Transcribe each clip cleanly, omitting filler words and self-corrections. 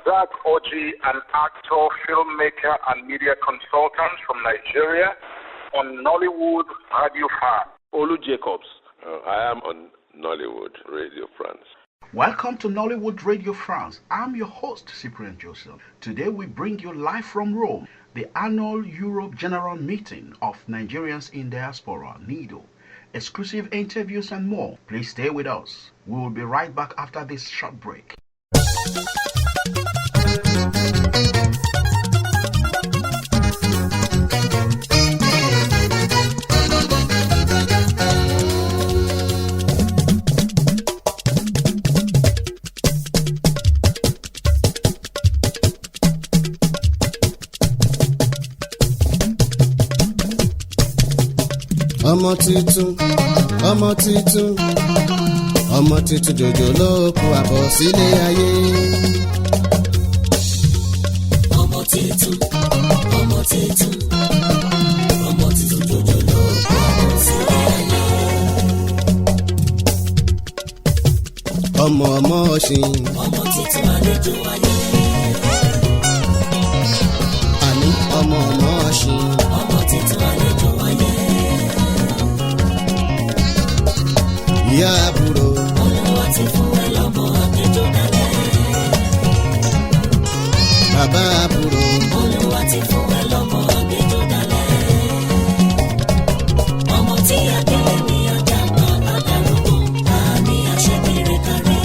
Zach Oji, an actor, filmmaker, and media consultant from Nigeria on Nollywood Radio France. Olu Jacobs. I am on Nollywood Radio France. Welcome to Nollywood Radio France. I'm your host, Cyprian-Josson. Today we bring you live from Rome, the annual Europe General Meeting of Nigerians-in-diaspora, NIDOE. Exclusive interviews and more. Please stay with us. We will be right back after this short break. ọmọ tuntun jòjò ló kó àbọ̀ sílé ayé. ọmọ tuntun jòjò ló kó àbọ̀ sílé ayé. ọmọ ọ̀sìn. ọmọ tuntun àlejò ayé. àní ọmọ ọ̀sìn. ọmọ tuntun àlejò ayé. ìyá àbúrò. Olúwa ti fún ẹ lọ́mọ àgbẹjọ́ dalẹ̀. Bàbá àbúrò. Olúwa ti fún ẹ lọ́mọ àgbẹjọ́ dalẹ̀. Ọmọ tí àgbẹ̀lẹ̀ ní àjàgbá àdàrúgbó àmì àṣẹbìrì kárí.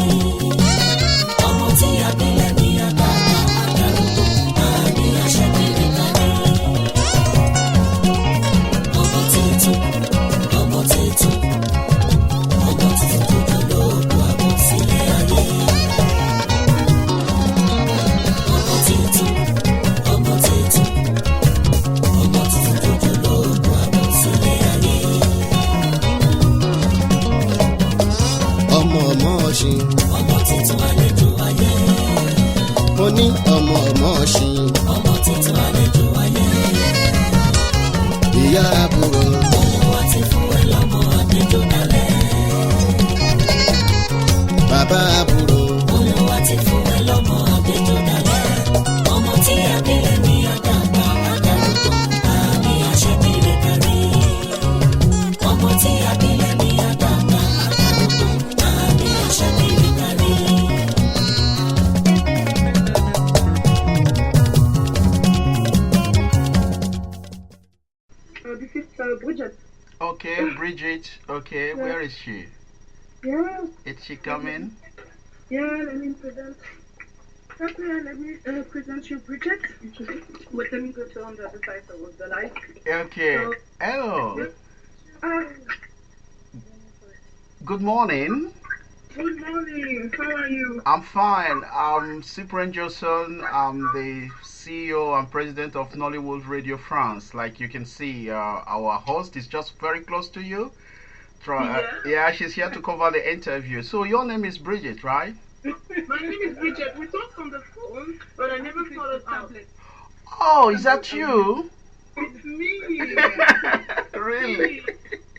Ọmọ tí àgbẹ̀lẹ̀ ní àjàgbá àdàrúgbó àmì àṣẹbìrì kárí. Ọmọ tuntun. Ọmọ tuntun àlejò ayé. Mo ní ọmọ ọ̀sìn. Ọmọ tuntun àlejò ayé. Ìyá àbúrò. Olúwa ti fún ẹ lọ́mọ àgbẹjọ́ dalẹ̀. Bàbá àbúrò. Olúwa ti fún ẹ lọ́mọ àgbẹjọ́ dalẹ̀. Ọmọ tí àbílẹ̀ ní àdàgbà àdàrúgbó àmì àṣẹbìrì kárí. Ọmọ tí àbílẹ̀ ní àdàgbà àdàrúgbó àmì àṣẹbìrì kárí. This is Bridget. Okay, Bridget. Okay, yeah. Where is she? Yeah. Is she coming? Yeah, let me present. Okay, let me present you, Bridget. But let me go to on the other side of the light. Okay. So, hello. Good morning. Good morning. How are you? I'm fine. I'm Cyprian-Josson. I'm the CEO and President of Nollywood Radio France. Like you can see, our host is just very close to you. Yeah, she's here to cover the interview. So your name is Bridget, right? My name is Bridget. We talked on the phone, but I never followed up. Oh, is that you? It's me. Really?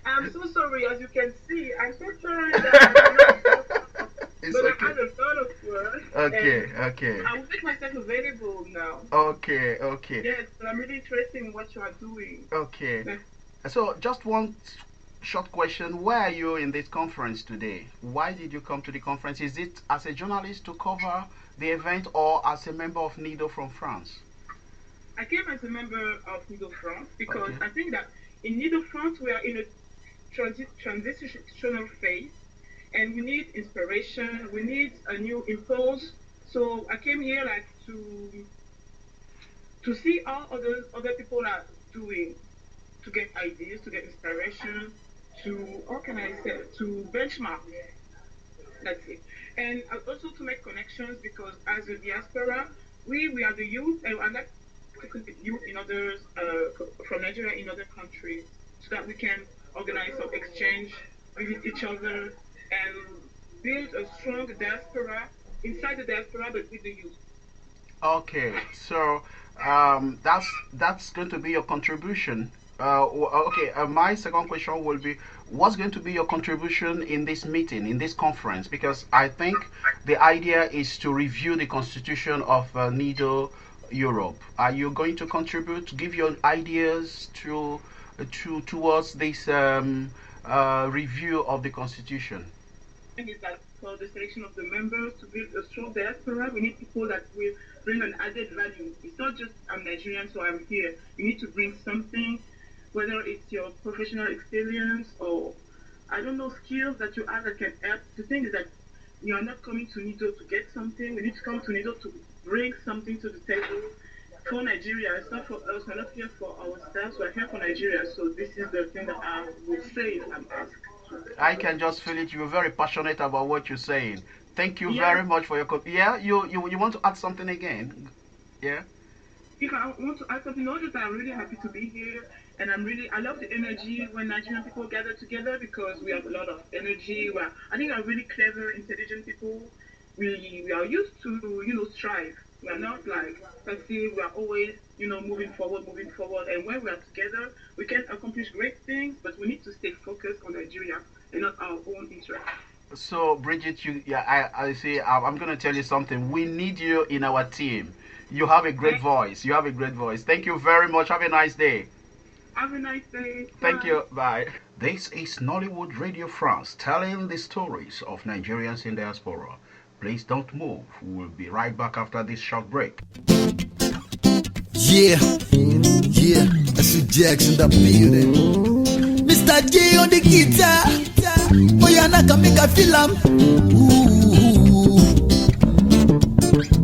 I'm so sorry. As you can see, I'm so sorry. It's but okay. I had a lot of work. Okay. I will make myself available now. Okay. Yes, but I'm really interested in what you are doing. Okay. So, just one short question. Why are you in this conference today? Why did you come to the conference? Is it as a journalist to cover the event or as a member of NIDOE from France? I came as a member of NIDOE France because I think that in NIDOE France we are in a transitional phase and we need inspiration, we need a new impulse. So I came here like to see how other people are doing, to get ideas, to get inspiration, to to benchmark. That's it. And also to make connections because as a diaspora, we are the youth and I'd like to connect with youth in others from Nigeria in other countries so that we can organize some exchange, visit each other, and build a strong diaspora inside the diaspora, but with the youth. Okay, so that's going to be your contribution Okay, my second question will be, what's going to be your contribution in this meeting, in this conference? Because I think the idea is to review the constitution of NIDOE Europe. Are you going to contribute, give your ideas towards this review of the constitution? I think it's that for the selection of the members to build a strong diaspora, we need people that will bring an added value. It's not just I'm Nigerian, so I'm here. You need to bring something, whether it's your professional experience or, I don't know, skills that you have that can help. The thing is that we are not coming to NIDOE to get something. We need to come to NIDOE to bring something to the table for Nigeria. It's not for us. We're not here for ourselves. We're here for Nigeria. So this is the thing that I would say if I'm asked. I can just feel it. You're very passionate about what you're saying. Thank you very much for your... Yeah, you want to add something again? Yeah? If I want to add something, know that I'm really happy to be here. And I love the energy when Nigerian people gather together because we have a lot of energy. I think we're really clever, intelligent people. We are used to, strive. We are not like passive. We are always, moving forward. And when we are together, we can accomplish great things, but we need to stay focused on Nigeria and not our own interests. So, Bridget, I see. I'm going to tell you something. We need you in our team. You have a great voice. Thank you very much. Have a nice day. Have a nice day. Thank you. Bye. This is Nollywood Radio France, telling the stories of Nigerians in diaspora. Please don't move. We'll be right back after this short break. Yeah, I see Jax in the building. Mr. J on the guitar. Oh, yeah, I can make a film. Ooh,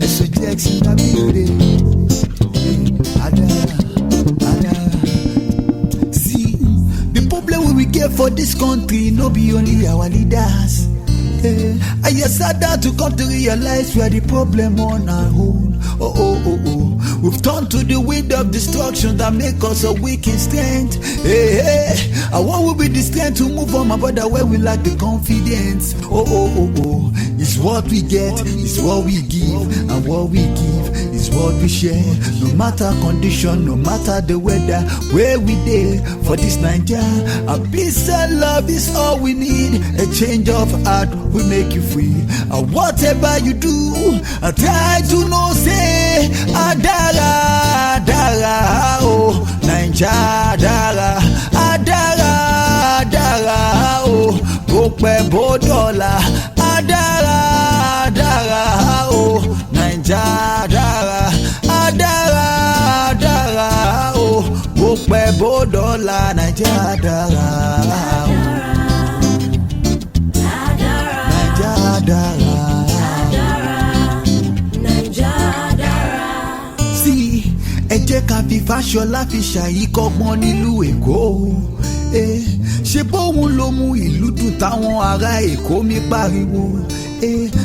I see Jax in the building. See, the problem we get for this country, no be only our leaders. I just sat down to come to realize we are the problem on our own. Oh. We've turned to the wind of destruction that make us a weak in strength. I want will be the strength to move on, my brother, where we lack the confidence. Oh. It's what we get, it's what we give, and what we give is what we share. No matter condition, no matter the weather, where we there for this Nigeria. A peace and love is all we need. A change of heart will make you free. And whatever you do, I try to know say Adara, oh Nigeria, Adara, oh Gope Bodola, Adara, oh Nigeria, Adara, oh Gope Bodola, Nigeria. See, ẹ jẹ́ ká fi Fáṣọlá fi ṣàyí kọ́gbọ́n nílùú Èkó. Ṣé bóun ló mú ìlú dùn táwọn ará Èkó mi pariwo.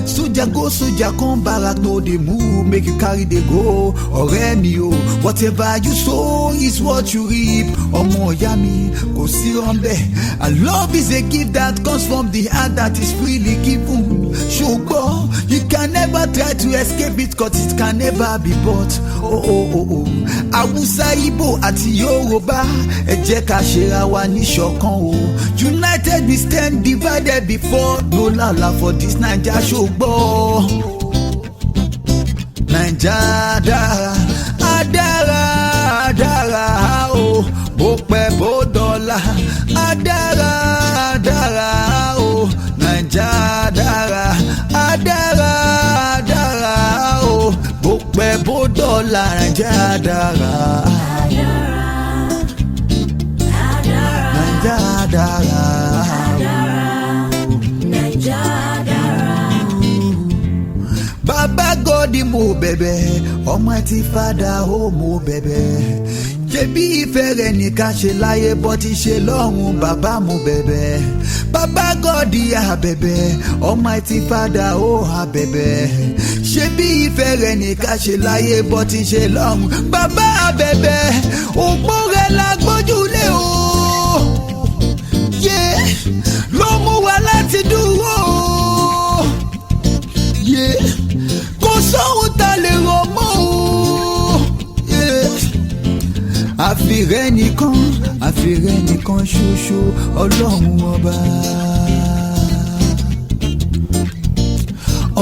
Soldier go, soldier come, barrack no dey move, make you carry the go. Ọ̀rẹ́ mi o, whatever you sow is what you reap. Ọmọ ìyá mi kò sí rọ́ńbẹ́. And love is a gift that comes from the heart that is freely given. Ṣùgbọ́n you can never try to escape it cause it can never be bought. Oh. Hausa, Igbo àti Yorùbá, ẹ jẹ́ ká ṣera wa ní ṣọ̀kan o. United we stand, divided before. No lala for this Naija ṣùgbọ́n. Naija dára o, bó pẹ́ bó dọ́là. Dára o, Naija dára o, bó pẹ́ bó dọ́là. Naija dára. Naija dára. Baba God mo bẹ̀bẹ̀, Almighty Father ó mo bẹ̀bẹ̀. Ṣebí ìfẹ́ rẹ̀ ní ká ṣe láyé bó ti ṣe lọ́run, bàbá mo bẹ̀bẹ̀. Baba God á bẹ̀bẹ̀, Almighty Father ó á bẹ̀bẹ̀. Ṣebí ìfẹ́ rẹ̀ ní ká ṣe láyé bó ti ṣe lọ́run, bàbá á bẹ̀bẹ̀. Òpó rẹ̀ la gbójúlé o. Ló mú wa láti dúró. Kò sóhun tá lè rọ̀ mọ́ o. Àfìrẹ́ nìkan ẹnìkan ṣoṣo ọlọ́run ọba.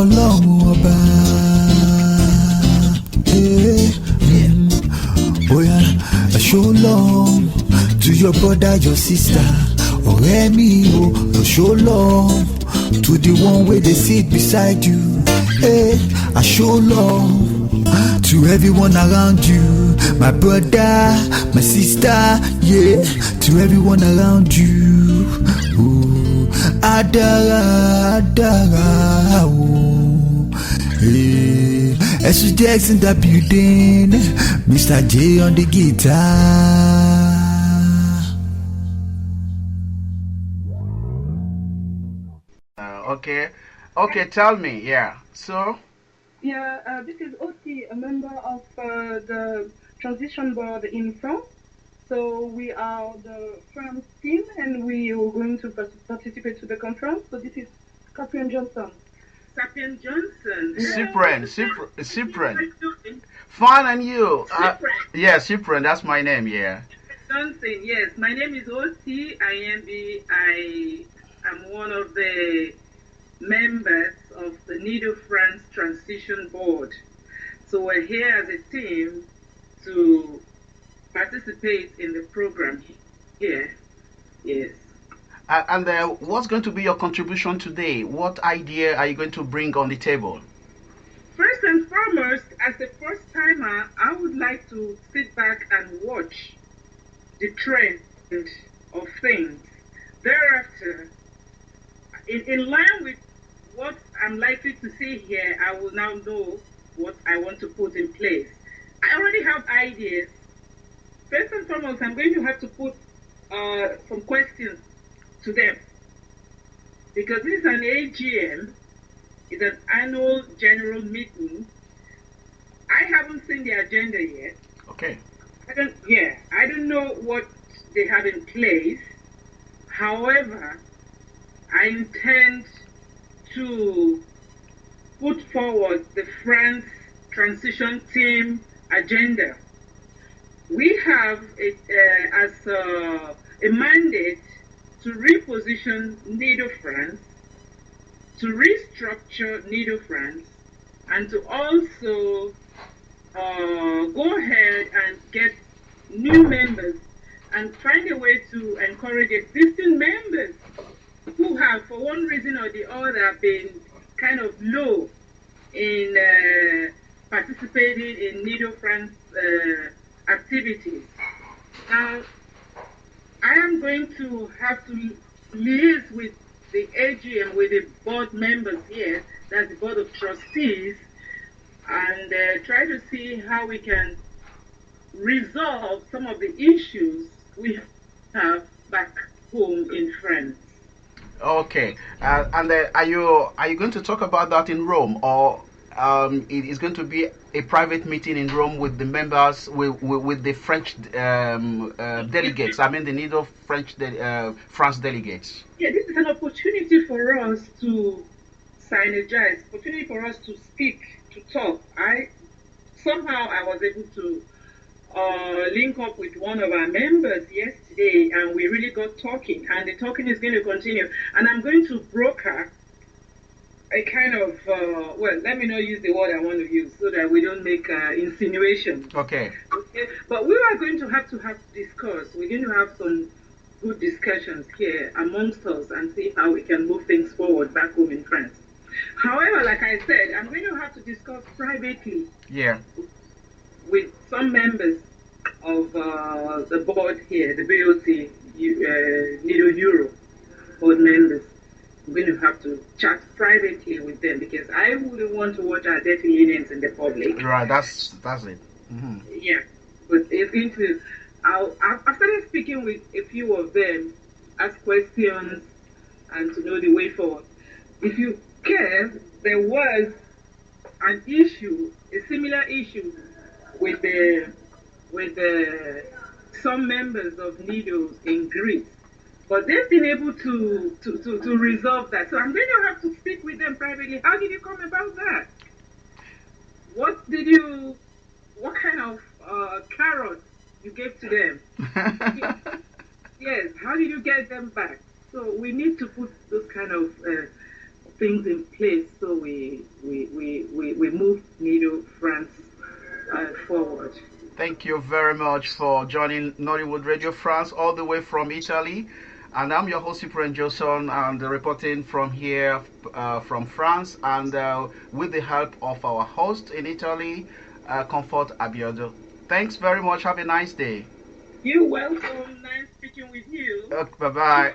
Ọlọ́run ọba. Oya, show love to your brother, your sister. Ọ̀rẹ́ mi o, show love to the one where they sit beside you. Hey, I show love to everyone around you. My brother, my sister, yeah, to everyone around you. Ooh, Adara, Adara, oh. Hey, S.U. Jackson the building, Mr. J on the guitar. Okay, tell me, yeah. So? Yeah, this is Oti, a member of the transition board in France. So we are the France team, and we are going to participate to the conference. So this is cyprian-josson. Cyprian-josson. Cyprian. Fine, and you? Yeah, Cyprian, that's my name, yeah. Josson, yes. My name is Oti. I am one of the members of the NIDOE France Transition Board. So we're here as a team to participate in the program here. Yes. And what's going to be your contribution today? What idea are you going to bring on the table? First and foremost, as a first-timer, I would like to sit back and watch the trend of things. Thereafter, in line with what I'm likely to see here, I will now know what I want to put in place. I already have ideas. First and foremost, I'm going to have to put some questions to them, because this is an AGM, it's an annual general meeting. I haven't seen the agenda yet. Okay. I don't know what they have in place. However, I intend to put forward the France transition team agenda. We have as a mandate to reposition NIDOE France, to restructure NIDOE France, and to also go ahead and get new members and find a way to encourage existing members who have, for one reason or the other, been kind of low in participating in NIDOE France activities. Now, I am going to have to liaise with the AGM, with the board members here, that's the board of trustees, and try to see how we can resolve some of the issues we have back home in France. Okay, and are you going to talk about that in Rome, or it is going to be a private meeting in Rome with the members, with the French delegates? I mean, the NIDOE France delegates. Yeah, this is an opportunity for us to synergize, opportunity for us to speak, to talk. I was able to link up with one of our members yesterday, and we really got talking, and the talking is going to continue. And I'm going to broker a kind of, let me not use the word I want to use so that we don't make insinuations. Okay. But we are going to have discuss. We're going to have some good discussions here amongst us and see how we can move things forward back home in France. However, like I said, I'm going to have to discuss privately with some members of the board here, the BOT, NIDOE Europe board members. I'm going to have to chat privately with them, because I wouldn't want to watch our dirty linens in the public. Right, that's it. Mm-hmm. Yeah, but it's going to. I've started speaking with a few of them, ask questions, and to know the way forward. If you care, there was an issue, a similar issue, with some members of NIDOE in Greece. But they've been able to resolve that. So I'm going to have to speak with them privately. How did you come about that? What kind of carrots you gave to them? Yes, how did you get them back? So we need to put those kind of things in place so we move NIDOE France forward. Thank you very much for joining Nollywood Radio France all the way from Italy. And I'm your host, cyprian-josson, and reporting from here, from France, and with the help of our host in Italy, Comfort Abiodun. Thanks very much. Have a nice day. You're welcome. Nice speaking with you. Bye-bye.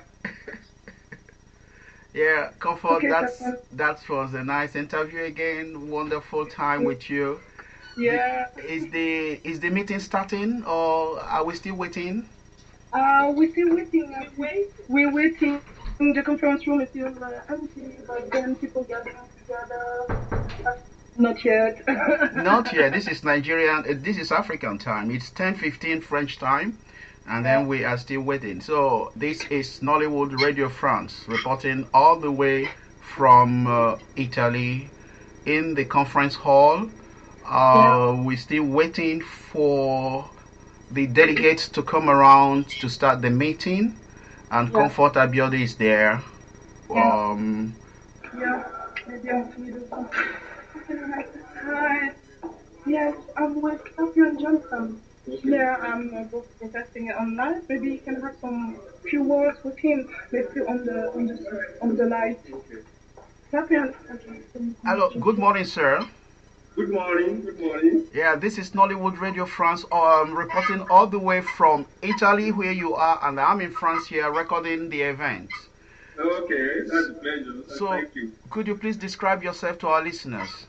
Yeah, Comfort, Okay, that was a nice interview again. Wonderful time with you. Yeah. Is the meeting starting, or are we still waiting? We're still waiting. We're waiting. The conference room is still empty, but then people gathering together. Not yet. Not yet. This is Nigerian. This is African time. It's 10:15 French time, and then we are still waiting. So this is Nollywood Radio France reporting all the way from Italy in the conference hall. We're still waiting for the delegates to come around to start the meeting, and Comfort Abiodun is there. Hi. Yes, I'm with Cyprian-Josson. Yeah, I'm both protesting online. Maybe you can have some few words with him. Maybe on the light. Cyprian. Hello. Good morning, sir. Good morning. Good morning. Yeah, this is Nollywood Radio France, reporting all the way from Italy, where you are, and I'm in France here recording the event. Okay, that's a pleasure. So, thank you. Could you please describe yourself to our listeners?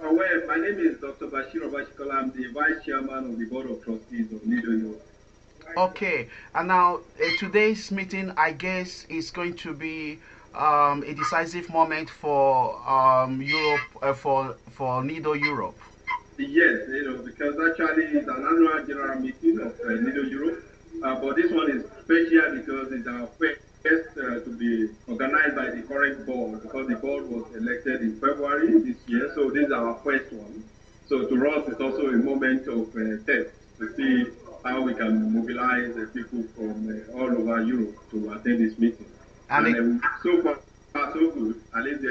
Well, my name is Dr. Bashir Obashikola. I'm the Vice Chairman of the Board of Trustees of NIDOE. Okay, and now today's meeting, I guess, is going to be a decisive moment for Europe, for NIDOE Europe. Yes, because actually it's an annual general meeting of NIDOE Europe, but this one is special because it's our first to be organized by the current board, because the board was elected in February this year, so this is our first one. So to us, it's also a moment of test to see how we can mobilize people from all over Europe to attend this meeting. And so far, so good. At least the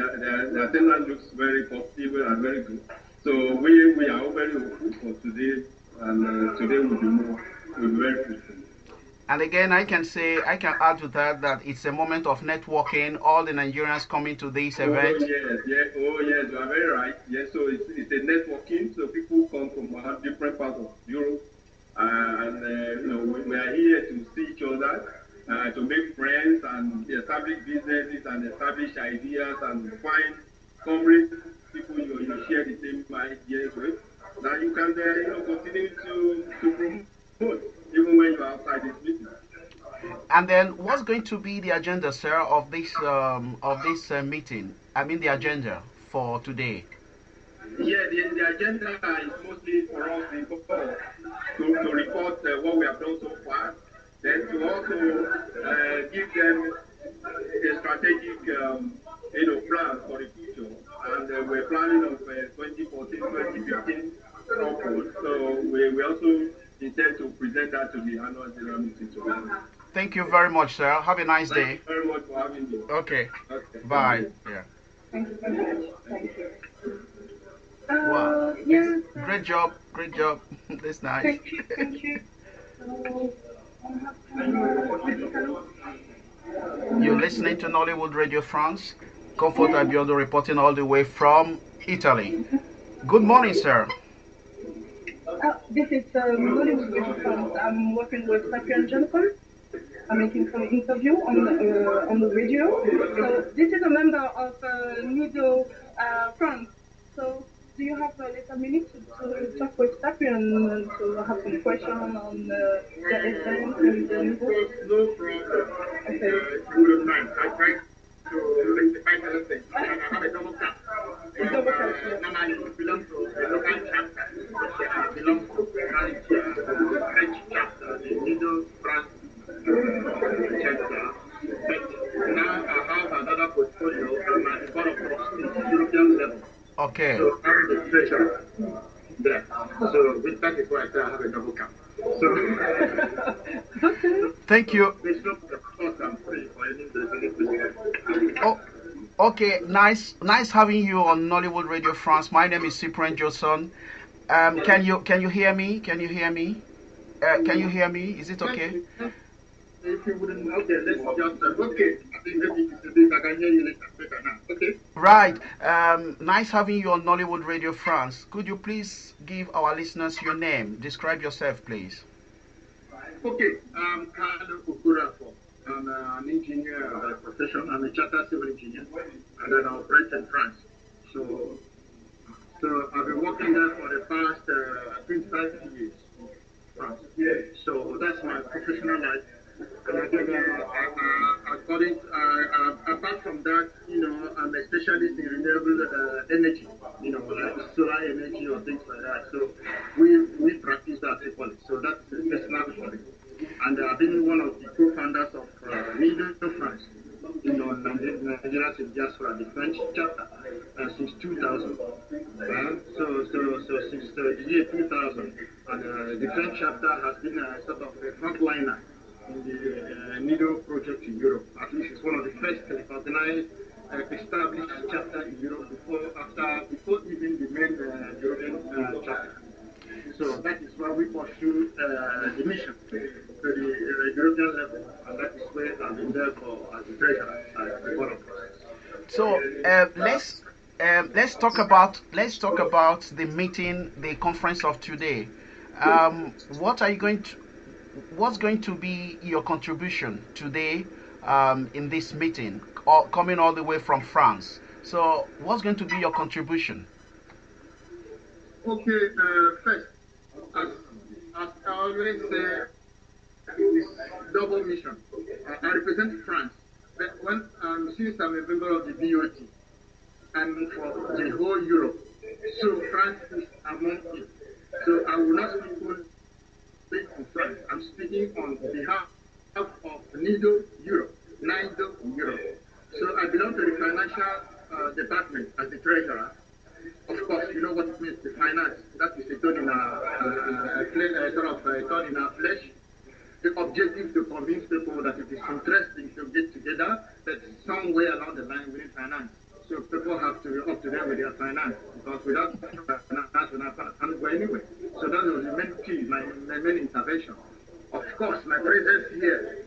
attendance looks very positive and very good. So we are all very hopeful for today, and today will be very fruitful. And again, I can add to that it's a moment of networking. All the Nigerians coming to this event. Oh yes, you are very right. Yes, so it's a networking. So people come from different parts of Europe, and we are here to see each other, to make friends and establish businesses and establish ideas and find comrades, people you share the same ideas with, that you can continue to promote even when you're outside this meeting. And then, what's going to be the agenda, sir, of this meeting? I mean, the agenda for today. Yeah, the agenda is mostly for us to report what we have done so far, then to also give them a strategic plan for the future. And we're planning on 2014, 2015 upward. So we also intend to present that to the annual general meeting today. Thank you very much, sir. Have a nice day. Thank you very much for having me. Okay. Bye. Yeah. Thank you very much. Thank you. Wow. Yes. Great job. That's nice. Thank you. You're listening to Nollywood Radio France. Comfort Abiodun reporting all the way from Italy. Good morning, sir. This is Nollywood Radio France. I'm working with Cyprian-Josson. I'm making some interview on the radio. So this is a member of NIDOE France. So do you have a little minute to talk with Cyprian and to have some question on the event and the NIDOE? No problem. Okay. If you don't mind, I try to rectify the thing. I have a double tap. Normally it belongs to a local chapter. It belongs to French chapter, the NIDOE France chapter. But now I have another portfolio. I'm at the board of trustees, European level. Okay. So I'm the treasurer there. So with that is why I say I have a double cap. So thank you. course, I'm free for any. Oh, okay. Nice having you on Nollywood Radio France. My name is Cyprian-Josson. Can you hear me? Can you hear me? Can you hear me? Is it okay? If you wouldn't, okay, let's just, okay. I think maybe it's a bit, I can hear you later now. Okay. Right. Nice having you on Nollywood Radio France. Could you please give our listeners your name? Describe yourself, please. Okay. I'm Carlo Okurafo. I'm an engineer by profession. I'm a chartered civil engineer, and then I operate in France. So I've been working there for the past 25 years. France. So that's my professional life. And again, apart from that, I'm a specialist in renewable energy, like solar energy or things like that. So we practice that equally. So that's a personal hobby. And I've been one of the co-founders of NIDOE France, Nigerians-in-diaspora, the French chapter, since 2000. So since the year 2000, and the French chapter has been sort of a frontliner in the NIDOE project in Europe. At least it's one of the first recognized established chapter in Europe before even the main European chapter. So that is why we pursue the mission to the European level, and that is where I've been there for as the treasurer, as the board of trustees. So let's talk about the meeting, the conference of today. What's going to be your contribution today in this meeting, coming all the way from France? So what's going to be your contribution? Okay, first, as I always say, this double mission. I represent France. But since I'm a member of the DOT, I'm for the whole Europe. So France is among it. So I will not speak only on France. I'm speaking on behalf of NIDOE Europe, NIDOE Europe. So I belong to the financial department as the treasurer. Of course, you know what it means, the finance. That is a thorn in our flesh. The objective to convince people that it is interesting to get together, that somewhere along the line we need finance. So people have to be up to them with their finance, because without finance, we can't go anywhere. So that was the main key, my main intervention. Of course, my presence here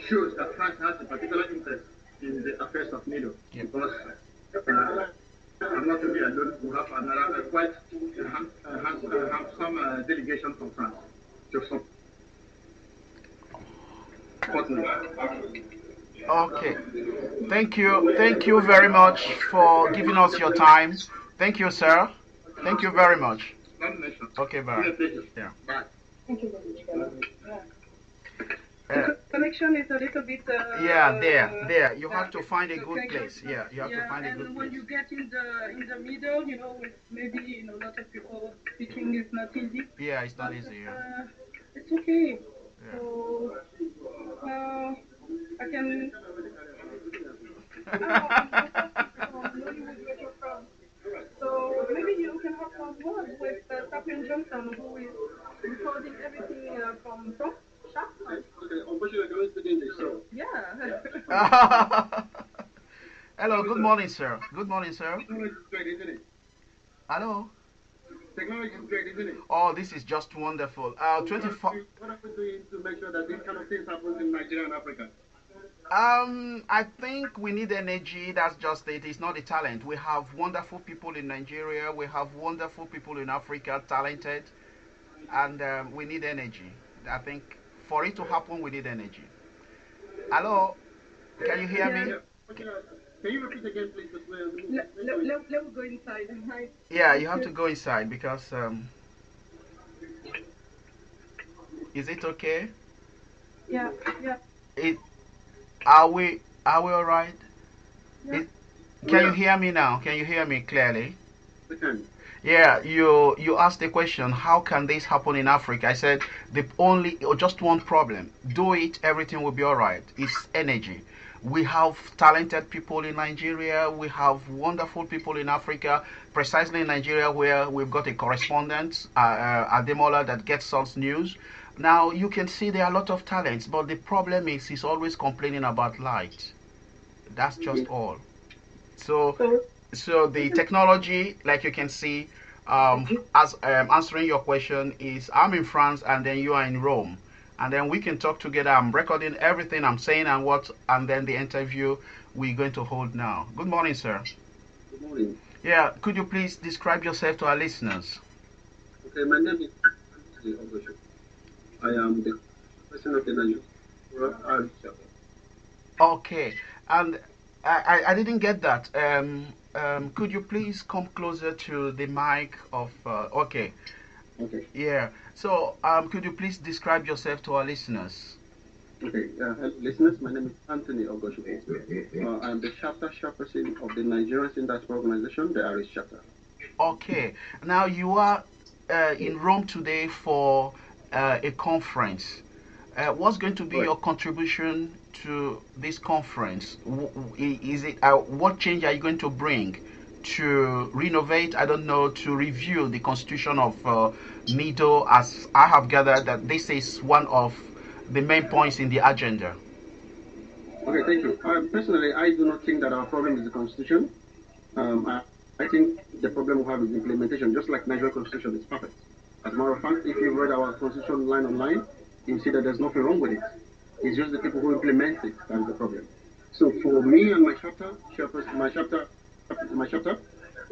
shows that France has a particular interest in the affairs of NIDOE, because I'm not to be alone. We have another quite some delegation from France to support me. Okay. Thank you very much for giving us your time. Thank you, sir. Thank you very much. Okay, bye. Yeah. Bye. Thank you very much. The connection is a little bit. There. You have to find a good place. Yeah, you have to find a good place. And when you get in the middle, with maybe a lot of people speaking is not easy. Yeah, it's not easy. Yeah. It's okay. Yeah. So I can. So maybe you can have some words with cyprian-josson, who is recording everything from Shop. Unfortunately, I don't speak English, so. Yeah. Hello, good morning, sir. Good morning, sir. Technology is great, isn't it? Hello. Technology is great, isn't it? Oh, this is just wonderful. 24. What are we doing to make sure that these kind of things happen in Nigeria and Africa? I think we need energy. That's just it. It's not a talent. We have wonderful people in Nigeria. We have wonderful people in Africa, talented, and we need energy. I think for it to happen, we need energy. Hello, can you hear me? Can you repeat again, please? Let me go inside. Yeah, you have to go inside because. Is it okay? Yeah. Are we all right? Yeah. Can you hear me now? Can you hear me clearly? We can. Yeah, you asked the question, how can this happen in Africa? I said just one problem. Do it, everything will be all right. It's energy. We have talented people in Nigeria. We have wonderful people in Africa, precisely in Nigeria, where we've got a correspondent, Ademola, that gets us news. Now you can see there are a lot of talents, but the problem is he's always complaining about light. That's just all. So the technology, like you can see, as answering your question is, I'm in France and then you are in Rome, and then we can talk together. I'm recording everything I'm saying and then the interview we're going to hold now. Good morning, sir. Good morning. Yeah, could you please describe yourself to our listeners? Okay, my name is Anthony Ogosho. I am the president of the Nigerian chapter. Okay, and I didn't get that. Could you please come closer to the mic of? Okay. Okay. Yeah. So, could you please describe yourself to our listeners? Okay, listeners, my name is Anthony Ogosho. I'm the chapter chairperson of the Nigerians-in-diaspora organization, the Irish chapter. Okay. Now you are in Rome today for a conference. What's going to be your contribution to this conference? Is it what change are you going to bring to renovate? I don't know, to review the constitution of NIDOE, as I have gathered that this is one of the main points in the agenda. Okay, thank you. Personally, I do not think that our problem is the constitution. I think the problem we have is implementation, just like Nigerian constitution is perfect. As a matter of fact, if you read our constitution line on line, you see that there's nothing wrong with it. It's just the people who implement it that is the problem. So for me and my chapter,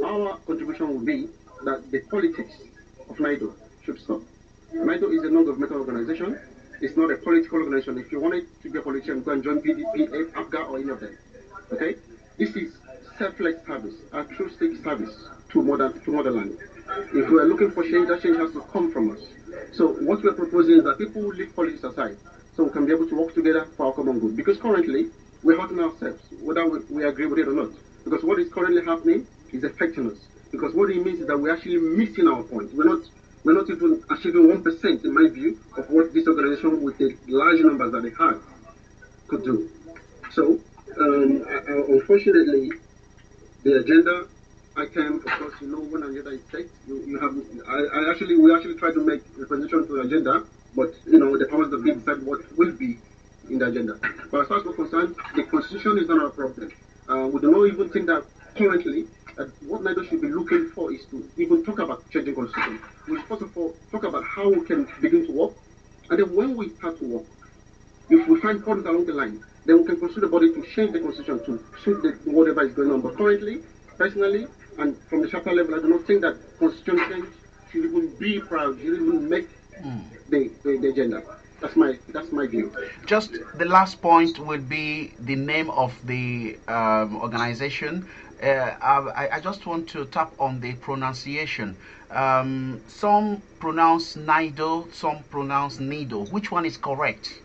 our contribution will be that the politics of NIDOE should stop. NIDOE is a non-governmental organization. It's not a political organization. If you wanted to be a politician, go and join PDP, AFGA, or any of them. Okay? This is selfless service, altruistic service to motherland. If we are looking for change, that change has to come from us. So what we're proposing is that people leave politics aside, so we can be able to work together for our common good. Because currently, we're hurting ourselves, whether we agree with it or not. Because what is currently happening is affecting us. Because what it means is that we're actually missing our point. We're not even achieving 1%, in my view, of what this organization, with the large numbers that they have, could do. So, unfortunately, the agenda item, of course, when agenda is set, we actually try to make representation to the agenda, but the powers that be decide what will be in the agenda. But as far as we're concerned, the constitution is not our problem. We do not even think that currently what NIDOE should be looking for is to even talk about changing constitution. We should first of all talk about how we can begin to work, and then when we start to work, if we find problems along the line, then we can pursue the body to change the constitution to suit whatever is going on. But currently, personally, and from the chapter level, I do not think that constitution change should even be proud, should even make the agenda. That's my view. Just the last point would be the name of the organization. I just want to tap on the pronunciation. Some pronounce NIDOE, some pronounce NIDOE. Which one is correct?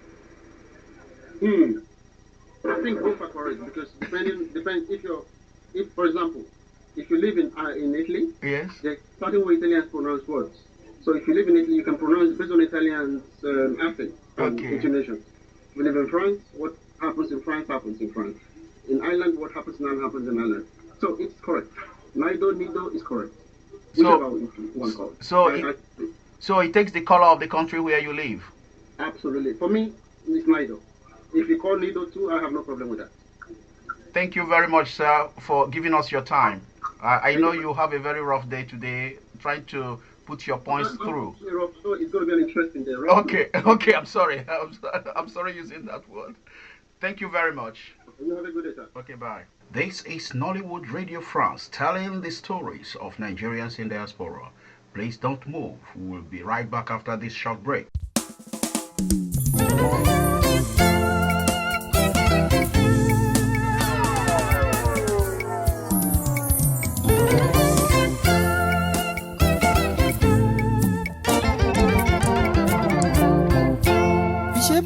I think both are correct, because depends if for example, if you live in Italy, yes, they're starting with Italians pronounce words. So if you live in Italy, you can pronounce based on Italians' accent and intonation. If you live in France, what happens in France happens in France. In Ireland, what happens in Ireland happens in Ireland. So it's correct. NIDOE is correct. So it takes the color of the country where you live. Absolutely. For me, it's NIDOE. If you call NIDOE too, I have no problem with that. Thank you very much, sir, for giving us your time. I know you have a very rough day today, trying to put your points through. So it's going to be an interesting day, right? Okay, I'm sorry. I'm sorry using that word. Thank you very much. You have a good day, sir. Okay, bye. This is Nollywood Radio France, telling the stories of Nigerians in diaspora. Please don't move. We'll be right back after this short break.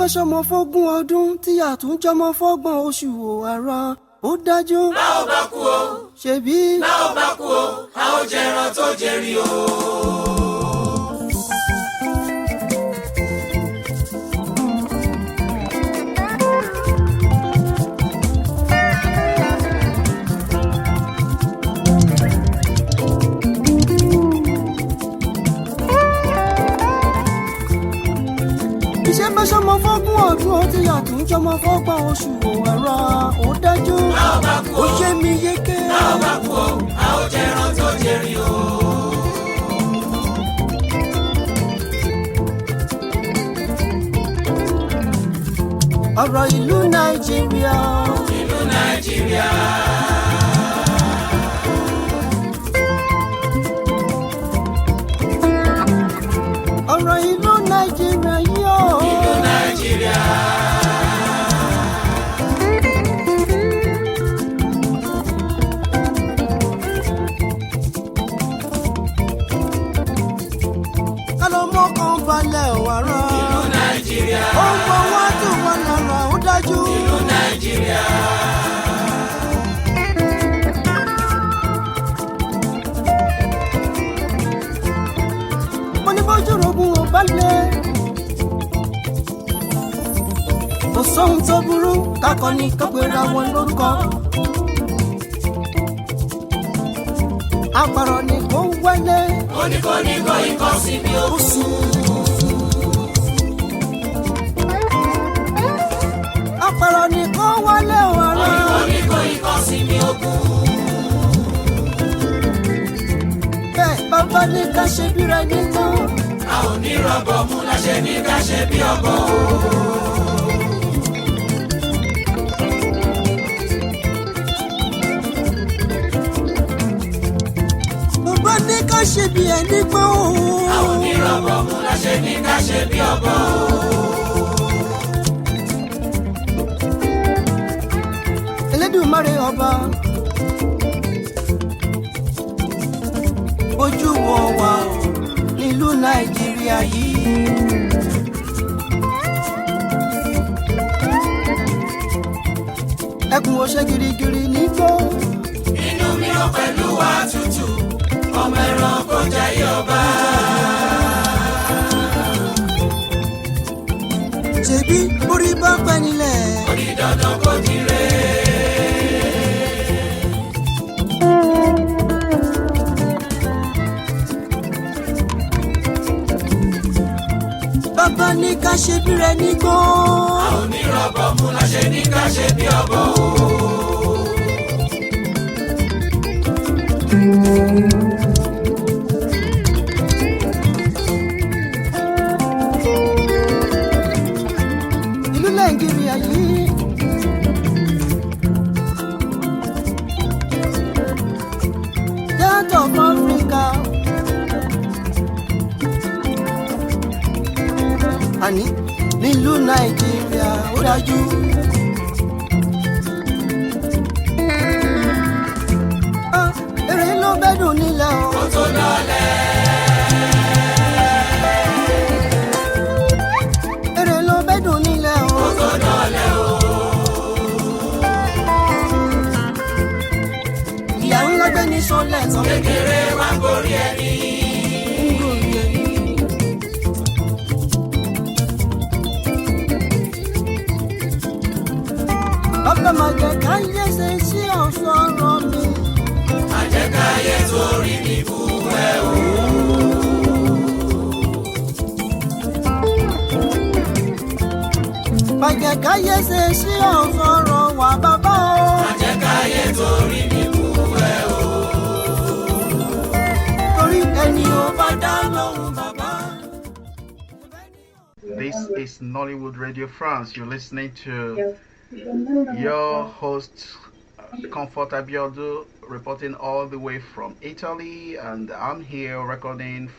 Sọmọ fógún ọdún tí àtúnjọmọ fọ́gbọ̀n oṣù àrà ó dájú. Bá ò bá kú o. Ṣebí. Bá ò bá kú o, a ó jẹran tó jẹrí o. ọdún tí yàtún jọmọ fọ́gbọ̀n oṣù ẹ̀rọ ó dájú ó yé mi yéké. a ó bá kú o a ó jẹ ẹran tó jẹrin o. ọ̀rọ̀ ìlú Nàìjíríà. ìlú Nàìjíríà. ọ̀rọ̀ ìlú Nàìjíríà yóò. ìlú Nàìjíríà. kálọ̀ mọ́ kan balẹ̀ wàrà. ìlú Nàìjíríà. ó ń gbọ́ wá tó wà lọ́rọ̀ ó dájú. ìlú Nàìjíríà. mo ní bójú rògùn ò bá lé. kò sóhun tó burú kákọ́ni kápẹ́ra wọn lórúkọ. àpàrọ̀ ni kò wálé. oníkóníkó ikọ̀ sí bí ó kú. àpàrọ̀ ni kò wálé wàrà. oníkóníkó ikọ̀ sí bí ó kú. bẹ́ẹ̀ bàbá ní ká ṣe bí rẹ̀ nìkan. a ò ní rọ̀bọ̀ mú láṣẹ ní ká ṣe bí ọ̀bọ o. bàbá ní ká ṣe bí ẹni gbọ́n o. a ò ní rọ̀bọ̀ mú láṣẹ ní ká ṣe bí ọ̀bọ o. Elédùmarè ọba ojú wo wa nílùú Nàìjíríà yìí. ẹkùn ọṣẹ girigiri nígbó. inú mi ò pẹ̀lú wa tútù ọmọ ẹran kò jayé ọba. ṣebí orí bá pẹ́ nílẹ̀. orí dandan kò dire. bàbá ní ká ṣe bí rẹ̀ nígbó. a ò ní rọ̀bọ̀ mú láṣẹ ní ká ṣe bí ọ̀bọ o. ìlú Nàìjíríà yìí. Giant of Africa. àní nílùú Nàìjíríà ó dájú. èrè ló bẹ́dùn nílẹ̀ o. kó tó lọlẹ̀. èrè ló bẹ́dùn nílẹ̀ o. kó tó lọlẹ̀ o. ìyá ńlá gbé ní sọlẹ̀ tán. kékeré wá gorí ẹni. bàbá máa jẹ káyé ṣe sí ọ̀ṣọ́rọ̀ mi. má jẹ́ káyé torí mi bú ẹ o. má jẹ káyé ṣe sí ọ̀ṣọ́rọ̀ wà bàbá o. má jẹ́ káyé torí mi bú ẹ o. torí ẹni ò bá dá lóhùn bàbá. This is Nollywood Radio France. You're listening to your host, Comfort Abiodun, reporting all the way from Italy, and I'm here recording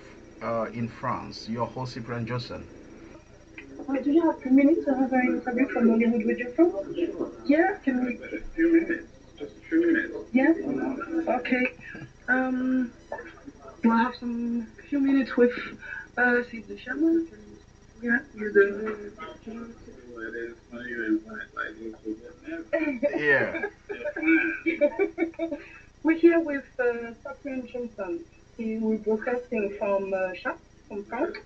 in France. Your host, Cyprian-Josson. Do you have 2 minutes to have an interview from Nollywood Radio France? Yeah, can we? A few minutes, just a few minutes. Yeah. Okay. We'll have some few minutes with Steve the Shaman. Yeah, he's the. Yeah. We're here with cyprian-josson. We're broadcasting from Chartres, from France.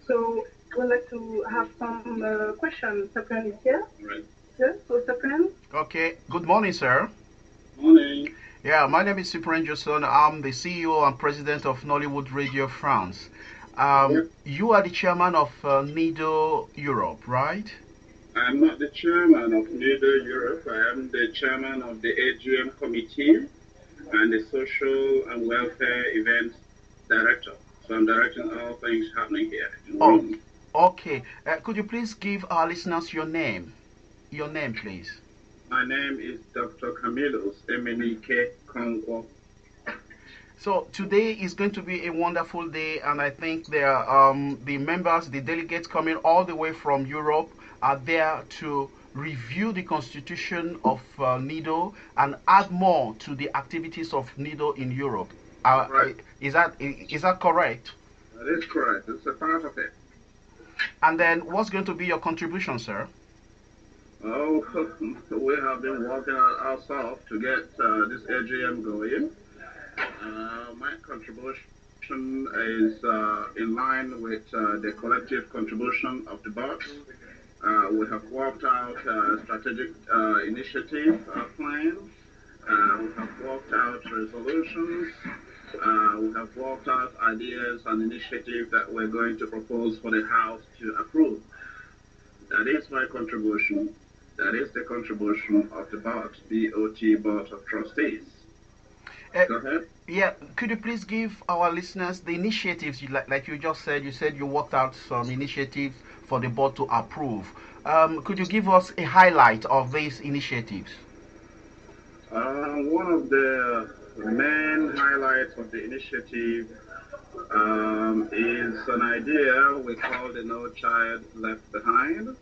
So we'd like to have some questions. Cyprian is here. Right. Yeah, so Cyprian. Okay. Good morning, sir. Morning. Yeah, my name is Cyprian-Josson. I'm the CEO and president of Nollywood Radio France. You are the chairman of NIDOE Europe, right? I'm not the chairman of NIDOE Europe. I am the chairman of the AGM committee and the social and welfare events director. So I'm directing all things happening here in Rome. Okay. Could you please give our listeners your name? Your name, please. My name is Dr. Camillus Emenike Kongwo. So today is going to be a wonderful day, and I think the members, the delegates coming all the way from Europe are there to review the constitution of NIDOE and add more to the activities of NIDOE in Europe. Right. Is that correct? That is correct. It's a part of it. And then what's going to be your contribution, sir? Oh, we have been working ourselves to get this AGM going. My contribution is in line with the collective contribution of the box. We have worked out strategic initiative plans. We have worked out resolutions. We have worked out ideas and initiatives that we're going to propose for the House to approve. That is my contribution. That is the contribution of the box, BOT Board of Trustees. Go ahead. Yeah, could you please give our listeners the initiatives, like you just said, you worked out some initiatives for the board to approve. Could you give us a highlight of these initiatives? One of the main highlights of the initiative is an idea we call the No Child Left Behind.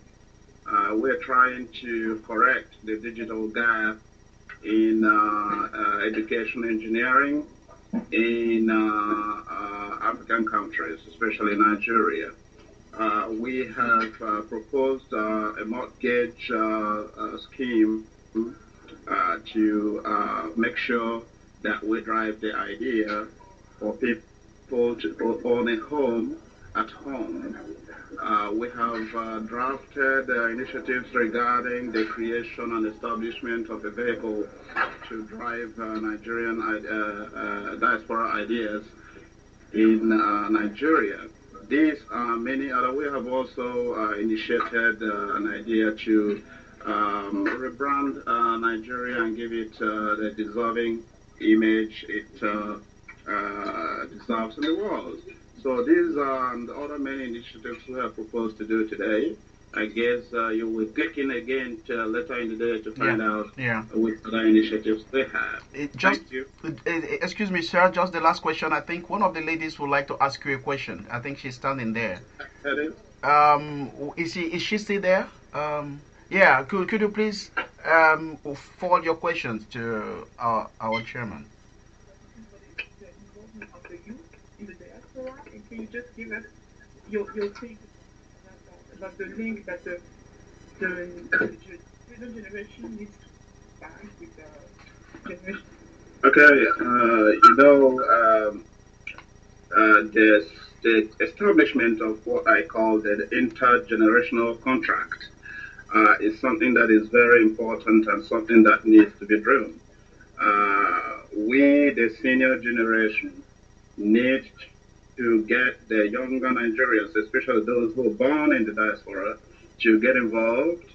We're trying to correct the digital gap in education engineering in African countries, especially Nigeria. We have proposed a mortgage scheme to make sure that we drive the idea for people to own a home at home. We have drafted initiatives regarding the creation and establishment of a vehicle to drive Nigerian diaspora ideas in Nigeria. These are many other. We have also initiated an idea to rebrand Nigeria and give it the deserving image it deserves in the world. So these are the other many initiatives we have proposed to do today. I guess you will click in again later in the day to find out which other initiatives they have. Thank you. Excuse me, sir, just the last question. I think one of the ladies would like to ask you a question. I think she's standing there. Is she still there? Yeah, could you please forward your questions to our chairman? And can you just give us your take about the link that the generation needs to find with the generation? Okay, there's the establishment of what I call the intergenerational contract is something that is very important and something that needs to be driven. We, the senior generation, need to get the younger Nigerians, especially those who are born in the diaspora, to get involved,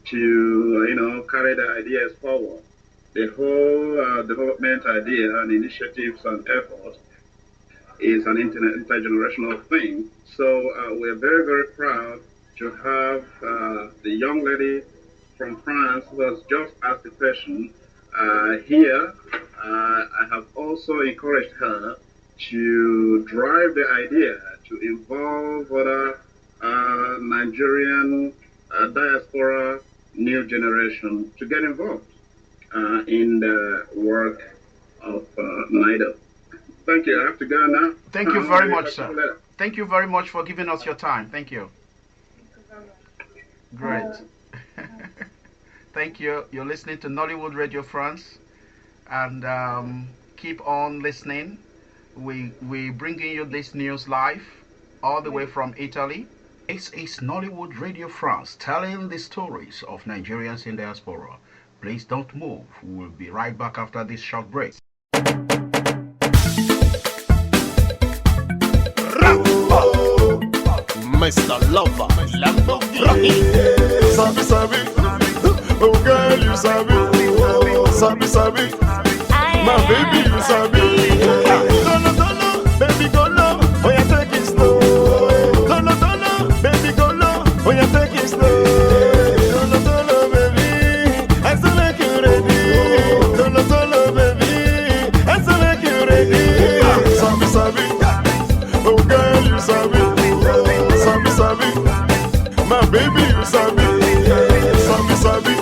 to carry the ideas forward. The whole development idea and initiatives and efforts is an intergenerational thing. So we're very, very proud to have the young lady from France who has just asked the question here. I have also encouraged her to drive the idea to involve other Nigerian diaspora new generation to get involved in the work of NIDOE. Thank you. I have to go now. Thank you very much, sir. Thank you very much for giving us your time. Thank you. Great. Thank you. You're listening to Nollywood Radio France, and keep on listening. We bringing you this news live all the way from Italy. This is Nollywood Radio France, telling the stories of Nigerians in diaspora. Please don't move. We'll be right back after this short break. Mr. Lover, Lamborghini. Sabi, sabi. Oh girl, you sabi. Sabi, sabi. My baby, you sabi. Dolo, dolo, baby, go low. Oh, you take it slow. Dolo, dolo, baby, go low. Oh, you take it slow. Dolo, dolo, baby. I still make you ready. Dolo, dolo, baby. I still make you ready. Sabi, sabi. Oh girl, you sabi. Sabi, sabi. My baby, you sabi. Sabi, sabi.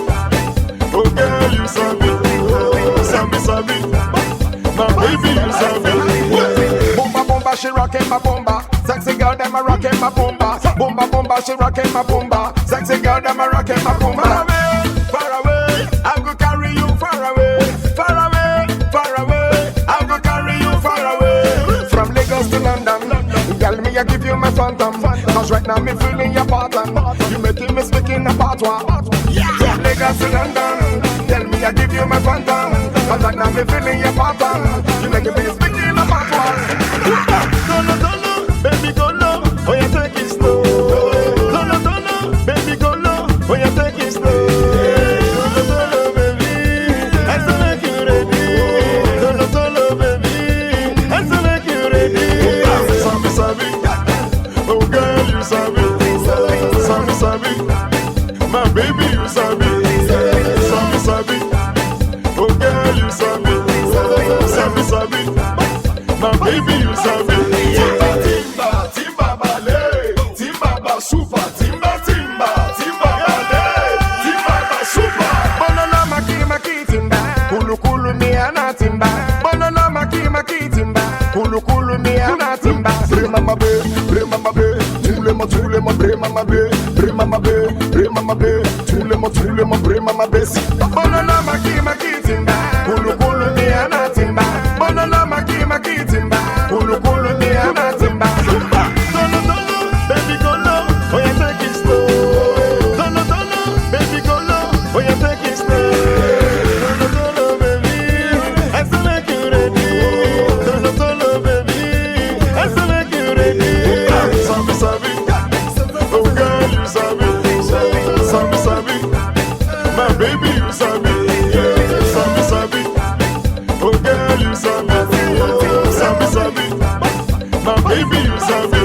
Oh girl, you sabi. Sabi, sabi. My baby, you sabi. Bomba, bomba, she rockin' my bomba. Sexy girl, them a rockin' my bomba. Bomba, bomba, she rockin' my bomba. Sexy girl, them a rockin' my bomba. Far away, I go carry you far away. Far away, far away, I go carry you far away. From Lagos to London, girl, me I give you my phantom. Cause right now me feeling your pattern. You making me speaking a patois. From Lagos to London, tell me I give you my phantom. Cause right now me feeling your pattern. You making me speaking a patois. Dolo, dolo, baby go low. Oh you take it slow. Dolo, dolo, baby go low. Oh you take it slow. Dolo, dolo, baby, I still make you ready. Dolo, dolo, baby, I still make you ready. Sabi, sabi. Oh girl, you sabi. Sabi, sabi. My baby, you sabi. Sabi, sabi. Oh girl, you sabi. Sabi, sabi. My baby, you sabi. Timba, timba, timba, ballet. Timba, ba, super. Timba, timba, timba, ballet. Timba, ba, super. Banana, maki, maki, timba. Kulu, kulu, me, ana, timba. Banana, maki, maki, timba. Kulu, kulu, me, ana, timba. Brema, ma, be, brema, ma, be. Tule, ma, brema, ma, be. Brema, ma, be, brema, ma, be. Tule, ma, brema, ma, be. Banana, maki, maki, timba. Kulu, kulu, me, ana, timba. Banana, maki, maki, timba. Kulu, kulu, me, ana, timba. Dolo, dolo, baby, go low. Oh, you take it slow. Dolo, dolo, baby, go low. Oh, you take it slow. Dolo, dolo, baby, I still make you ready. Dolo, dolo, baby, I still make you ready. Sabi, sabi. Oh, girl, you sabi. Sabi, sabi. My baby, you sabi. Sabi, sabi. Oh, girl, you sabi. Sabi, sabi. My baby, you sabi.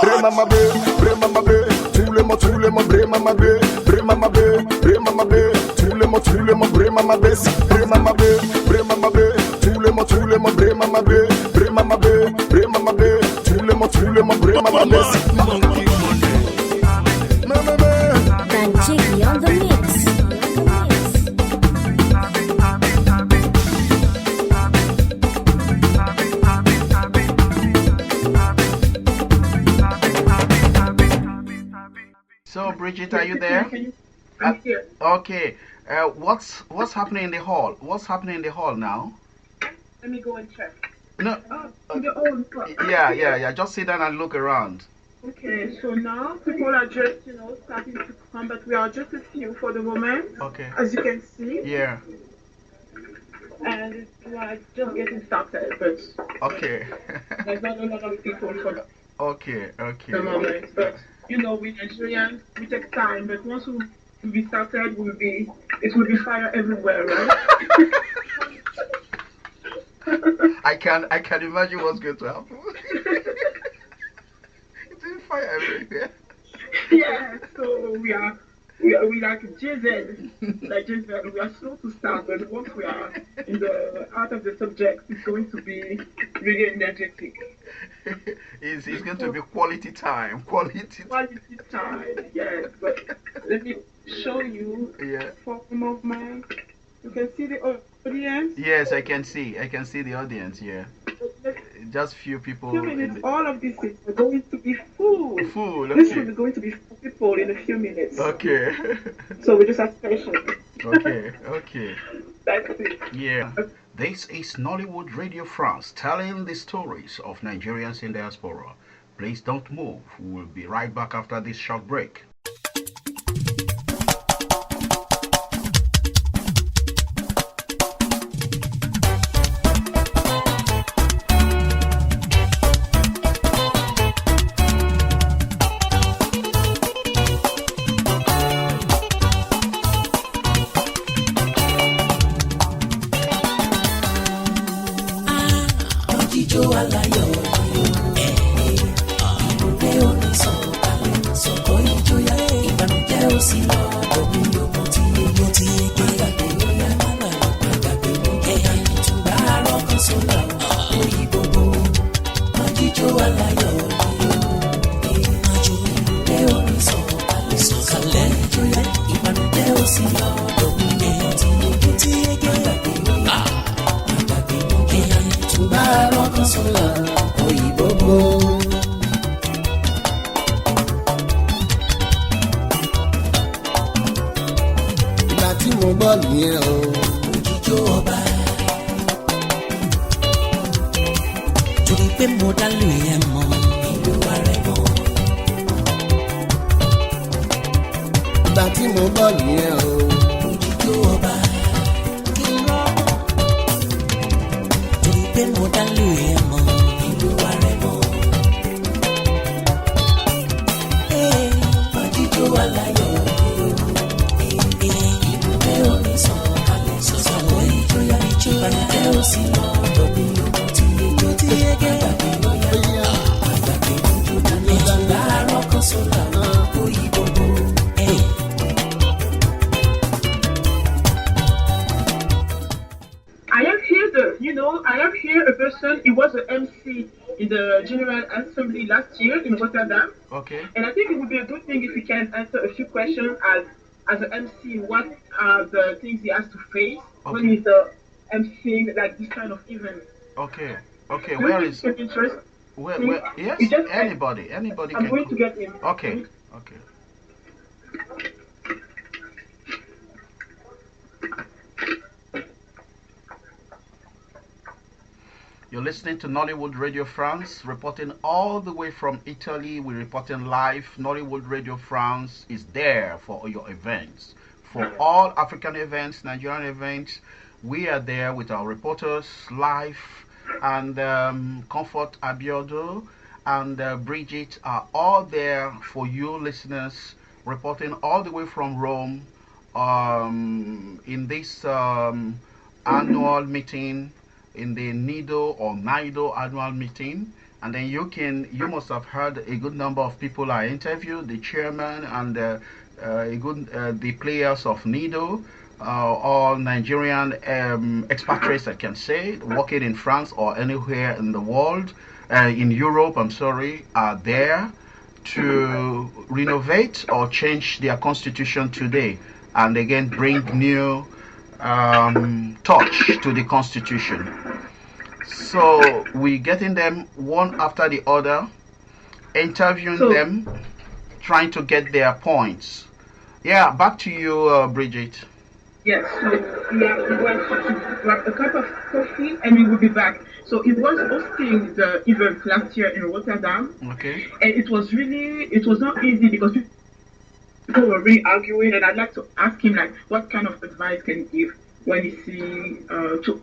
Brema, ma, be. Brema, ma, be. Tule, ma, brema, ma, be. Brema, ma, be. Brema, ma, be. Tule, ma, brema, ma, be. Brema, ma, be. Brema, ma, be. Tule, ma, brema, ma, be. Brema, ma, be. Brema, ma, be. Tule, ma, brema, ma, be. And Jiggy on the mix. So, Bridget, are you there? I'm here. Okay. What's happening in the hall? What's happening in the hall now? Let me go and check. No. In the old club. Yeah. Just sit down and look around. Okay, so now people are just, starting to come, but we are just a few for the moment. Okay. As you can see. Yeah. And we are just getting started, but Okay. there's not a lot of people for the Okay. moment. But we Nigerians, we take time, but once we started, it will be fire everywhere, right? I can imagine what's going to happen. It's in fire everywhere. Yeah, so we like JZ, we are slow to start, but once we are in the heart of the subject, it's going to be really energetic. It's going to be quality time. Quality time, yes. But let me show you some of my. You can see the audience. Yes, I can see the audience. Yeah. Just few people. Few minutes. All of this is going to be full. Full. Okay. This will be going to be full people in a few minutes. Okay. So we just have patience. Okay. That's it. Yeah. This is Nollywood Radio France, telling the stories of Nigerians in diaspora. Please don't move. We'll be right back after this short break. ó sì lọ́dọ̀ mi ò mo ti gbé àgbè lóyá mọ́nà àgbàgbé ló ẹ̀yà ìtura arọ́kan sólà òyìnbó máa jíjó aláyọ̀ ni ó ìrìnàjò ilé orin sọ̀kalẹ̀ ìjọyà ìbànújẹ́ ó sì lọ́dọ̀ mi ò mo ti gbé àgbè lóyá àgbàgbé ló ẹ̀yà ìtura arọ́kan sólà òyìnbó. tí mo gbọ́ nìyẹn o. Òjijì ọba torí pé mo dá lù yẹn mọ́ ìlú ààrẹ mọ́. Ìgbà tí mo gbọ́ nìyẹn o. Òjijì ọba torí pé mo dá lù yẹn mọ́ ìlú ààrẹ mọ́. Òjijì aláyọ̀ I have here a person. He was an MC in the General Assembly last year in Rotterdam. Okay. And I think it would be a good thing if he can answer a few questions as an MC. What are the things he has to face when he's emceeing like this kind of event? Okay. Okay. Where is? Where? Yes. Anybody. I'm can going to get him. Okay. Okay. You're listening to Nollywood Radio France, reporting all the way from Italy. We're reporting live. Nollywood Radio France is there for your events. For all African events, Nigerian events, we are there with our reporters live. And Comfort Abiodo and Bridget are all there for you listeners, reporting all the way from Rome in this annual meeting, in the NIDOE or NIDOE annual meeting. And then you must have heard a good number of people I interviewed, the chairman and the players of NIDOE, all Nigerian expatriates, I can say, working in France or anywhere in the world, in Europe, are there to renovate or change their constitution today, and again bring new touch to the constitution. So we're getting them one after the other, interviewing them, trying to get their points. Yeah, back to you, Bridget. Yes, so we went to grab a cup of coffee and we will be back. So he was hosting the event last year in Rotterdam. Okay. And it was not easy because people were really arguing, and I'd like to ask him what kind of advice can he give when he see to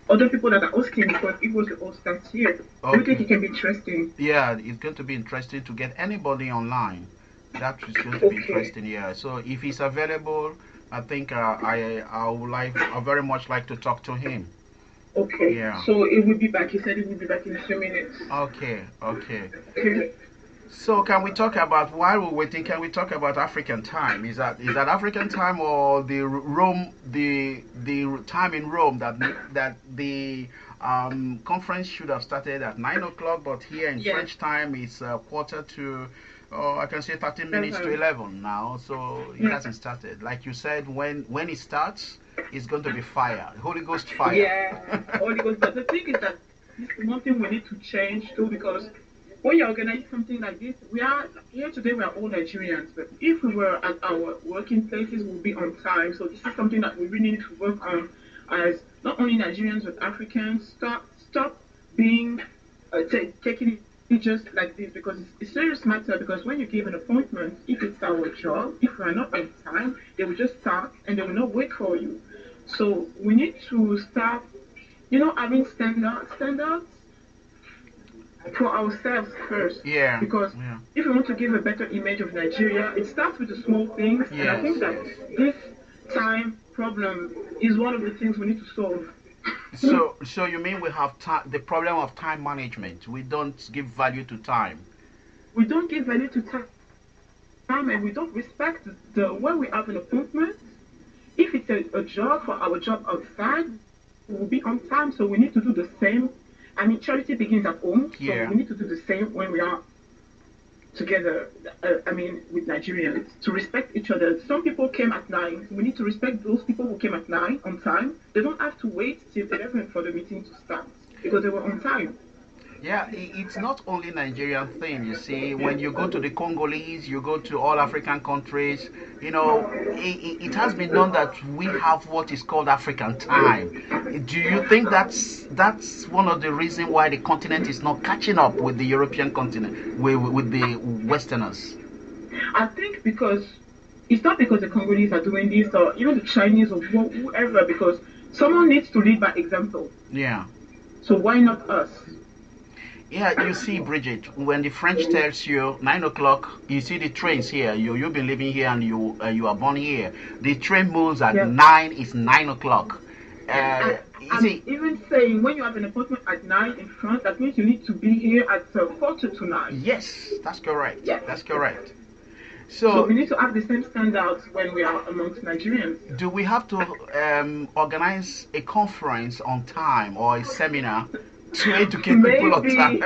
other people that are hosting, because it was the host last year. Okay. Do you think it can be interesting? Yeah, it's going to be interesting to get anybody online. That is going to be interesting, yeah. So if he's available, I think I very much like to talk to him. Okay. Yeah. So it will be back. He said he will be back in a few minutes. Okay. Okay. So can we talk about, while we're waiting, can we talk about African time? Is that African time or the time in Rome that the conference should have started at 9 o'clock, but here in French time it's quarter to, I can say 13 minutes to 11 now, so it hasn't started. Like you said, when it starts, it's going to be fire, Holy Ghost fire. Yeah, Holy Ghost. But the thing is that this is one thing we need to change too, because when you organize something like this, we are here today, we are all Nigerians, but if we were at our working places, we'll be on time. So this is something that we really need to work on as not only Nigerians, but Africans. Stop being, taking it just like this, because it's a serious matter, because when you give an appointment, if it's our job, if we are not on time, they will just start and they will not wait for you. So we need to start, having standards for ourselves first. Yeah. Because if we want to give a better image of Nigeria, it starts with the small things. Yes. And I think that this time problem is one of the things we need to solve. So you mean we have the problem of time management? We don't give value to time. We don't give value to time. time and we don't respect the way we have an appointment. If it's a job for our job outside, we'll be on time, so we need to do the same. I mean, charity begins at home, so we need to do the same when we are together, with Nigerians, to respect each other. Some people came at 9. We need to respect those people who came at 9 on time. They don't have to wait till 11 for the meeting to start because they were on time. Yeah, it's not only Nigerian thing, you see. When you go to the Congolese, you go to all African countries, it has been known that we have what is called African time. Do you think that's one of the reasons why the continent is not catching up with the European continent, with the Westerners? I think because it's not because the Congolese are doing this or even the Chinese or whoever, because someone needs to lead by example. Yeah. So why not us? Yeah, you see, Bridget, when the French tells you 9 o'clock, you see the trains here. You've been living here and you are born here. The train moves at 9. It's 9 o'clock. I'm even saying when you have an appointment at 9 in France, that means you need to be here at 8:45. Yes, that's correct. Yes. That's correct. So we need to have the same standards when we are amongst Nigerians. Do we have to organize a conference on time or a seminar to educate people on time?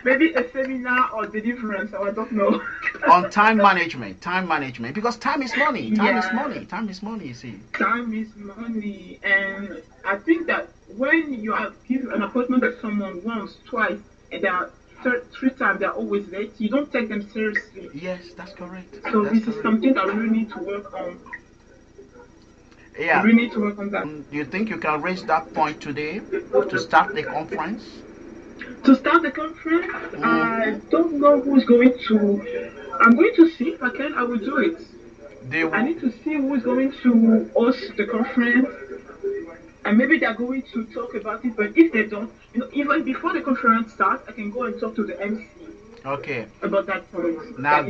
Maybe a seminar or deliverance, or I don't know. On time management, because time is money. Time is money, you see. Time is money, and I think that when you give an appointment to someone once, twice, and they are 3 times, they're always late, you don't take them seriously. Yes, that's correct. So this is something that we really need to work on. Yeah. We need to work on that. Do you think you can raise that point today to start the conference? To start the conference, I don't know who's going to. I'm going to see if I can. I will do it. I need to see who's going to host the conference, and maybe they're going to talk about it. But if they don't, even before the conference starts, I can go and talk to the MC. Okay. About that point. Now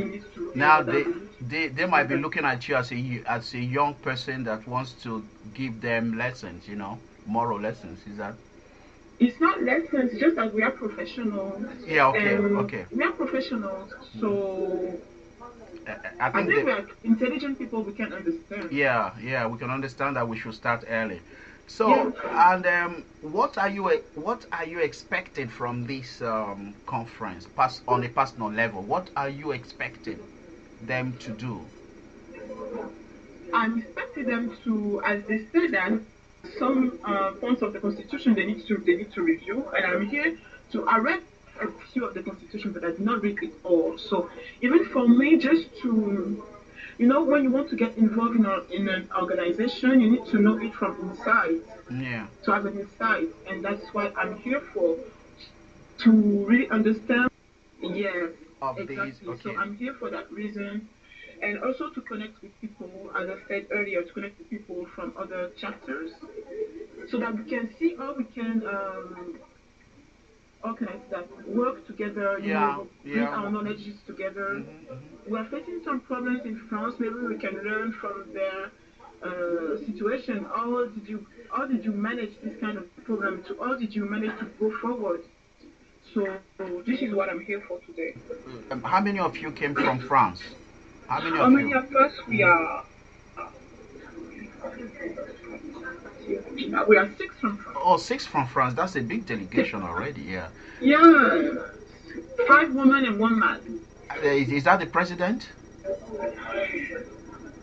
they might be looking at you as a young person that wants to give them lessons, moral lessons. Is that? It's not lessons, it's just that we are professionals. Yeah. Okay. We are professionals, so I think we are intelligent people. We can understand. Yeah. We can understand that we should start early. So, and what are you expecting from this conference, on a personal level? What are you expecting them to do? I'm expecting them to, as they say, that some points of the Constitution they need to review, and I'm here to read a few of the Constitution, but I did not read it all. So even for me, just to when you want to get involved in an organization, you need to know it from inside. Yeah. To have an insight, and that's what I'm here for, to really understand. Yes, exactly. Okay. So I'm here for that reason, and also to connect with people, as I said earlier, to connect with people from other chapters, so that we can see how we can work together, bring our knowledges together. We are facing some problems in France. Maybe we can learn from their situation. How did you manage this kind of problem? How did you manage to go forward? So this is what I'm here for today. How many of you came from France? How many of us? We are 6 from France. Oh, 6 from France. That's a big delegation already. Yeah. Yeah. 5 women and 1 man. Is that the president?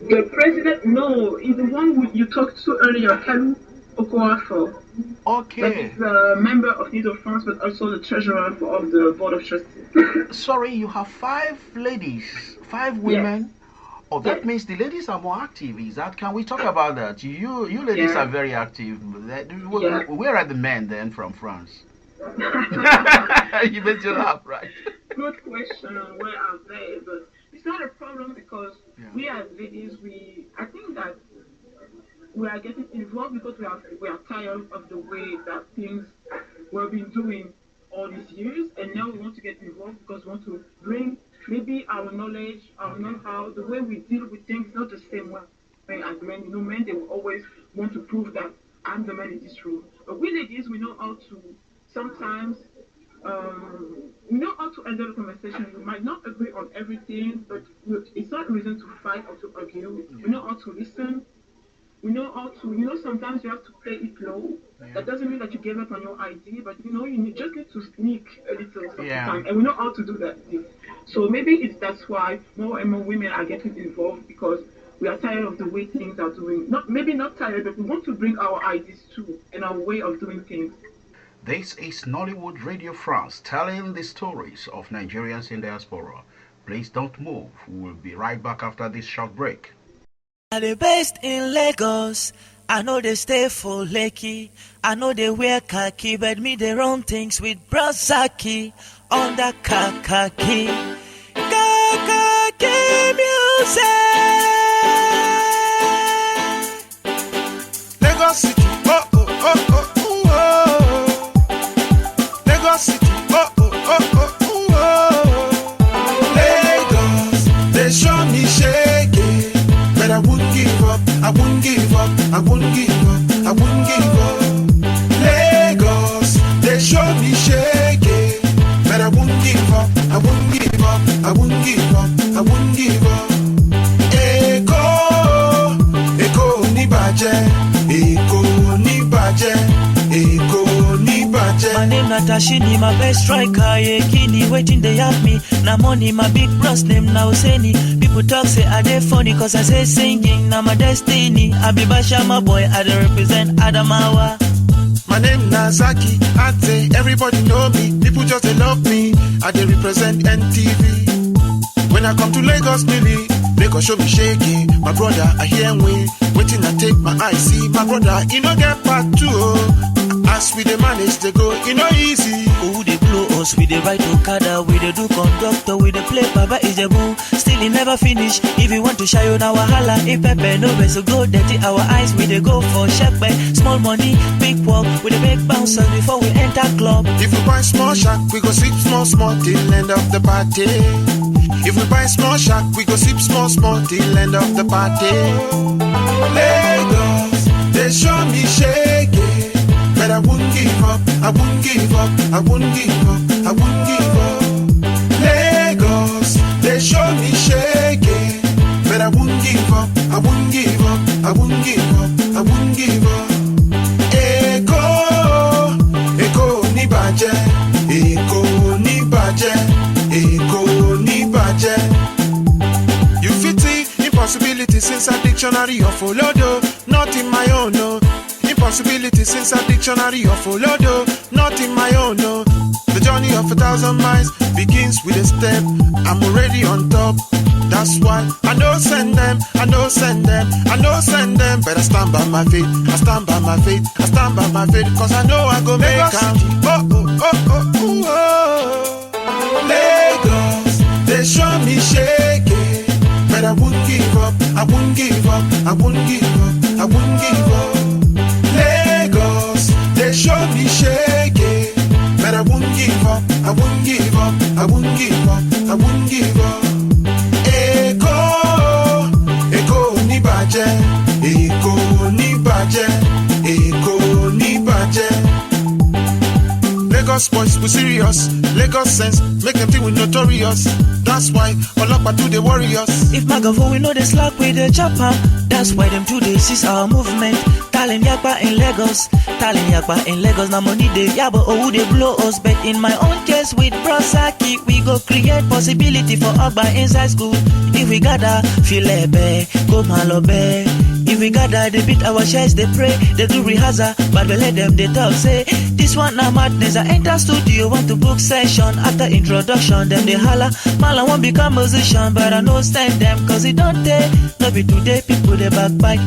The president, no, is the one you talked to earlier, Kalu Okoafo. Okay. That is a member of NIDOE France, but also the treasurer of the board of trustees. Sorry, you have 5 ladies, 5 women. Yes. Oh, that means the ladies are more active. Is that? Can we talk about that? You ladies are very active. Where are the men then from France? You made you laugh, right? Good question. Where are they? But it's not a problem because we as ladies, I think that we are getting involved because we are tired of the way that things were being doing all these years, and now we want to get involved because we want to bring maybe our knowledge, our know-how, the way we deal with things, not the same way as men. Men, they will always want to prove that I'm the man in this room. But we ladies, we know how to sometimes we know how to handle the conversation. We might not agree on everything, but it's not a reason to fight or to argue. We know how to listen. We know how to, sometimes you have to play it low. Yeah. That doesn't mean that you gave up on your idea, but you just need to sneak a little sometimes. And we know how to do that. So maybe that's why more and more women are getting involved, because we are tired of the way things are doing. Maybe not tired, but we want to bring our ideas too and our way of doing things. This is Nollywood Radio France, telling the stories of Nigerians in diaspora. Please don't move. We'll be right back after this short break. They based in Lagos. I know they stay for Lekki. I know they wear khaki, but me they run things with Brasaki on the khaki. Khaki music. Lagos City, oh oh oh oh oh oh. Lagos City, oh oh oh oh oh. Lagos, they show me shaking. But I wouldn't give up, I wouldn't give up, I wouldn't give up, I wouldn't give up. Lagos, they show me shaking. But I wouldn't give up, I wouldn't give up, I wouldn't give up, I wouldn't give up. Eko ni baje, Eko ni baje, Eko ni baje. My name Natashini, my best striker, Kini waiting they have me. Now money, my big bros name now Seni. People talk say I dey funny cause I say singing, now my destiny. I be Basha my boy, I dey represent Adamawa. My name Nazaki, I say everybody know me. People just they love me, I dey represent NTV. When I come to Lagos, Billy, Lagos show me shaky. My brother, I hear me, waiting I take my eyes see. My brother, you know get part two. As we dey manage to go, you know easy. Who they blow us, we dey ride Okada, we dey do conductor, we dey play Baba Ijebu. Still it never finish, if you want to shy on our holla. If Pepe no best to go dirty our eyes, we dey go for shack by small money, big walk, we dey make bouncers before we enter club. If we buy small shack, we go sip small till end of the party. If we buy small shack, we go sip small till end of the party. Lagos, they show me shaking. But I wouldn't give up, I wouldn't give up, I wouldn't give up, I wouldn't give up. Lagos, they show me shaking. But I wouldn't give up, I wouldn't give up, I wouldn't give up, I wouldn't give up. Eko ni baje, Eko ni baje, Eko ni baje. You fit see impossibilities inside dictionary of Olodo, not in my own, no. Impossibilities inside dictionary of Olodo, not in my own, no. The journey of 1,000 miles begins with a step. I'm already on top. That's why I know send them, I know send them, I know send them. But I stand by my faith, I stand by my faith, I stand by my faith. Cause I know I go make them. Oh, oh, oh, oh, oh. Lagos, they show me shaking. But I wouldn't give up, I wouldn't give up, I wouldn't give up, I wouldn't give up. Lagos, they show me shaking. But I wouldn't give up, I wouldn't give up, I wouldn't give up, I wouldn't give up. Eko ni baje, Eko ni baje, Eko ni baje. Lagos boys we serious, Lagos sense make them think we notorious. That's why Olokpa do the warriors. If Magafo we know they slack with the chopper. That's why them 2 days is our movement. Talent Yakba in Lagos, Talent Yakba in Lagos. Now money they yaba or who they blow us. But in my own case with Brasaki, we go create possibility for Ogba inside school. If we gather, feel ebe, go malobe. If we gather, they beat our chest, they pray, they do rehearsal, but we let them, they talk, say, this one now madness. I enter studio, want to book session. After introduction, then they holla, man, I won't become musician, but I know stand them, cause it don't take, no be today, people they backbite.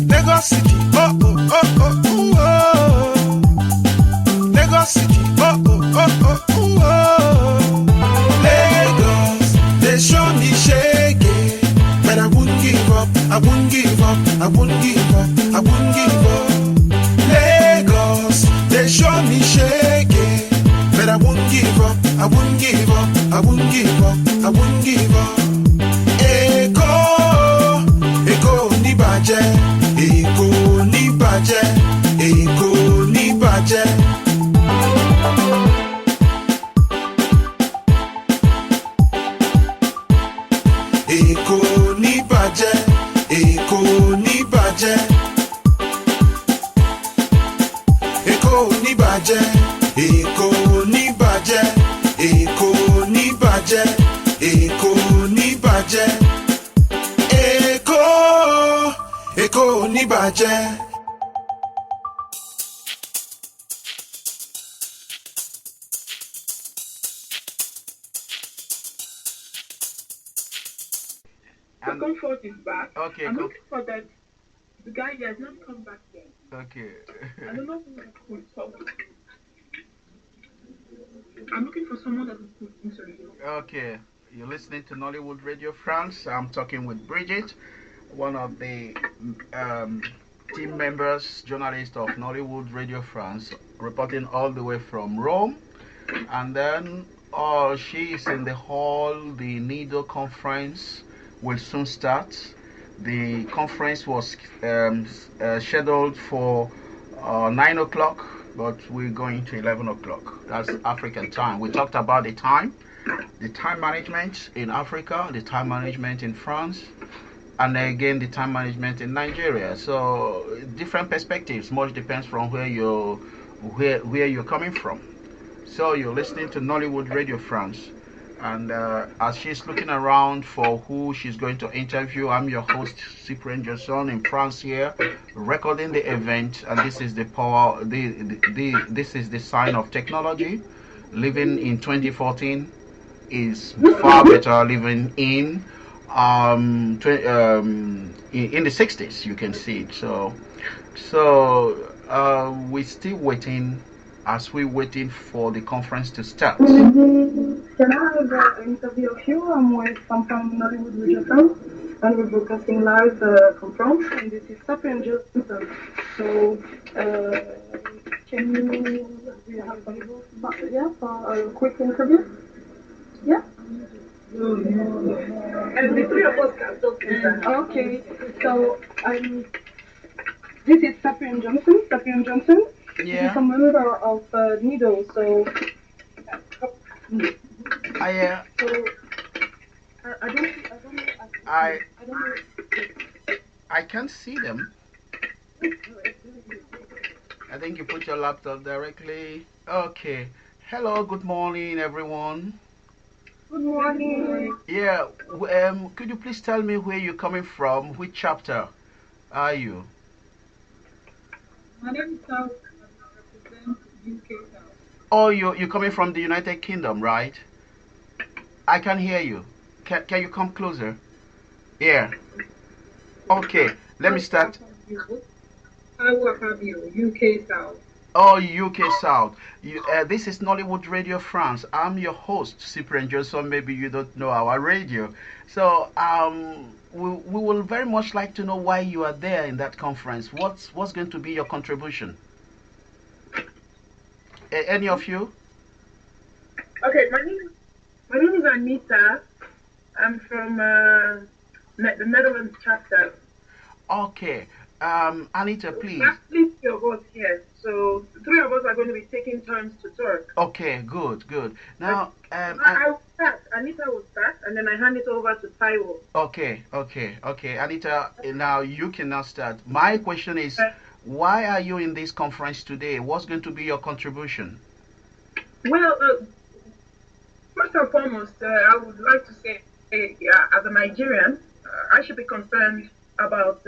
Lagos City, oh, oh, oh, oh, oh. Lagos City, oh, oh, oh, oh, oh. Lagos, they show me shaking. But I wouldn't give up, I wouldn't give up, I wouldn't give up, I wouldn't give up. Lagos, they show me shaking. But I wouldn't give up, I wouldn't give up, I wouldn't give up, I wouldn't give up. Eko ni baje, Eko ni baje, Eko ni baje. Èkó ní bàjẹ́. The comfort is back. Okay, I'm looking for that. The guy has not come back yet. Okay. I don't know who could talk. I'm looking for someone that could interview. Okay, you're listening to Nollywood Radio France. I'm talking with Bridget, one of the team members, journalist of Nollywood Radio France, reporting all the way from Rome. And then she is in the hall. The NIDOE conference will soon start. The conference was scheduled for 9 o'clock, but we're going to 11 o'clock. That's African time. We talked about the time management in Africa, the time management in France, and again the time management in Nigeria. So different perspectives. Much depends from where you're coming from. So you're listening to Nollywood Radio France. And as she's looking around for who she's going to interview, I'm your host, Cyprian-Josson, in France here, recording the event. And this is the power. This is the sign of technology. Living in 2014 is far better living in the 60s. You can see it. So we're still waiting. As we're waiting for the conference to start. Can I have an interview of you? I'm from Nollywood Radio-France, and we're broadcasting live from France, and this is cyprian-josson. So, do you have available for a quick interview? Yeah? And the three of us can talk. Okay, so this is Cyprian-Josson. Yeah. He's a member of NIDOE, so I can't see them. I think you put your laptop directly. Okay. Hello, good morning, everyone. Good morning. Yeah. Could you please tell me where you're coming from? Which chapter are you? My name is South. UK. Oh, you're coming from the United Kingdom, right? I can hear you. Can you come closer? Yeah. Okay, let me start. I work for you, UK South. Oh, UK South. This is Nollywood Radio France. I'm your host, Cyprian-Josson. Maybe you don't know our radio. So we will very much like to know why you are there in that conference. What's going to be your contribution? Any of you? Okay, my name is Anita. I'm from the Netherlands chapter. Okay. Anita, please. Actually, three of us here. So the three of us are going to be taking turns to talk. Okay, good. Now, I will start. Anita will start, and then I hand it over to Taiwo. Okay. Anita, now you can now start. My question is, why are you in this conference today? What's going to be your contribution? Well, first and foremost, I would like to say, as a Nigerian, I should be concerned about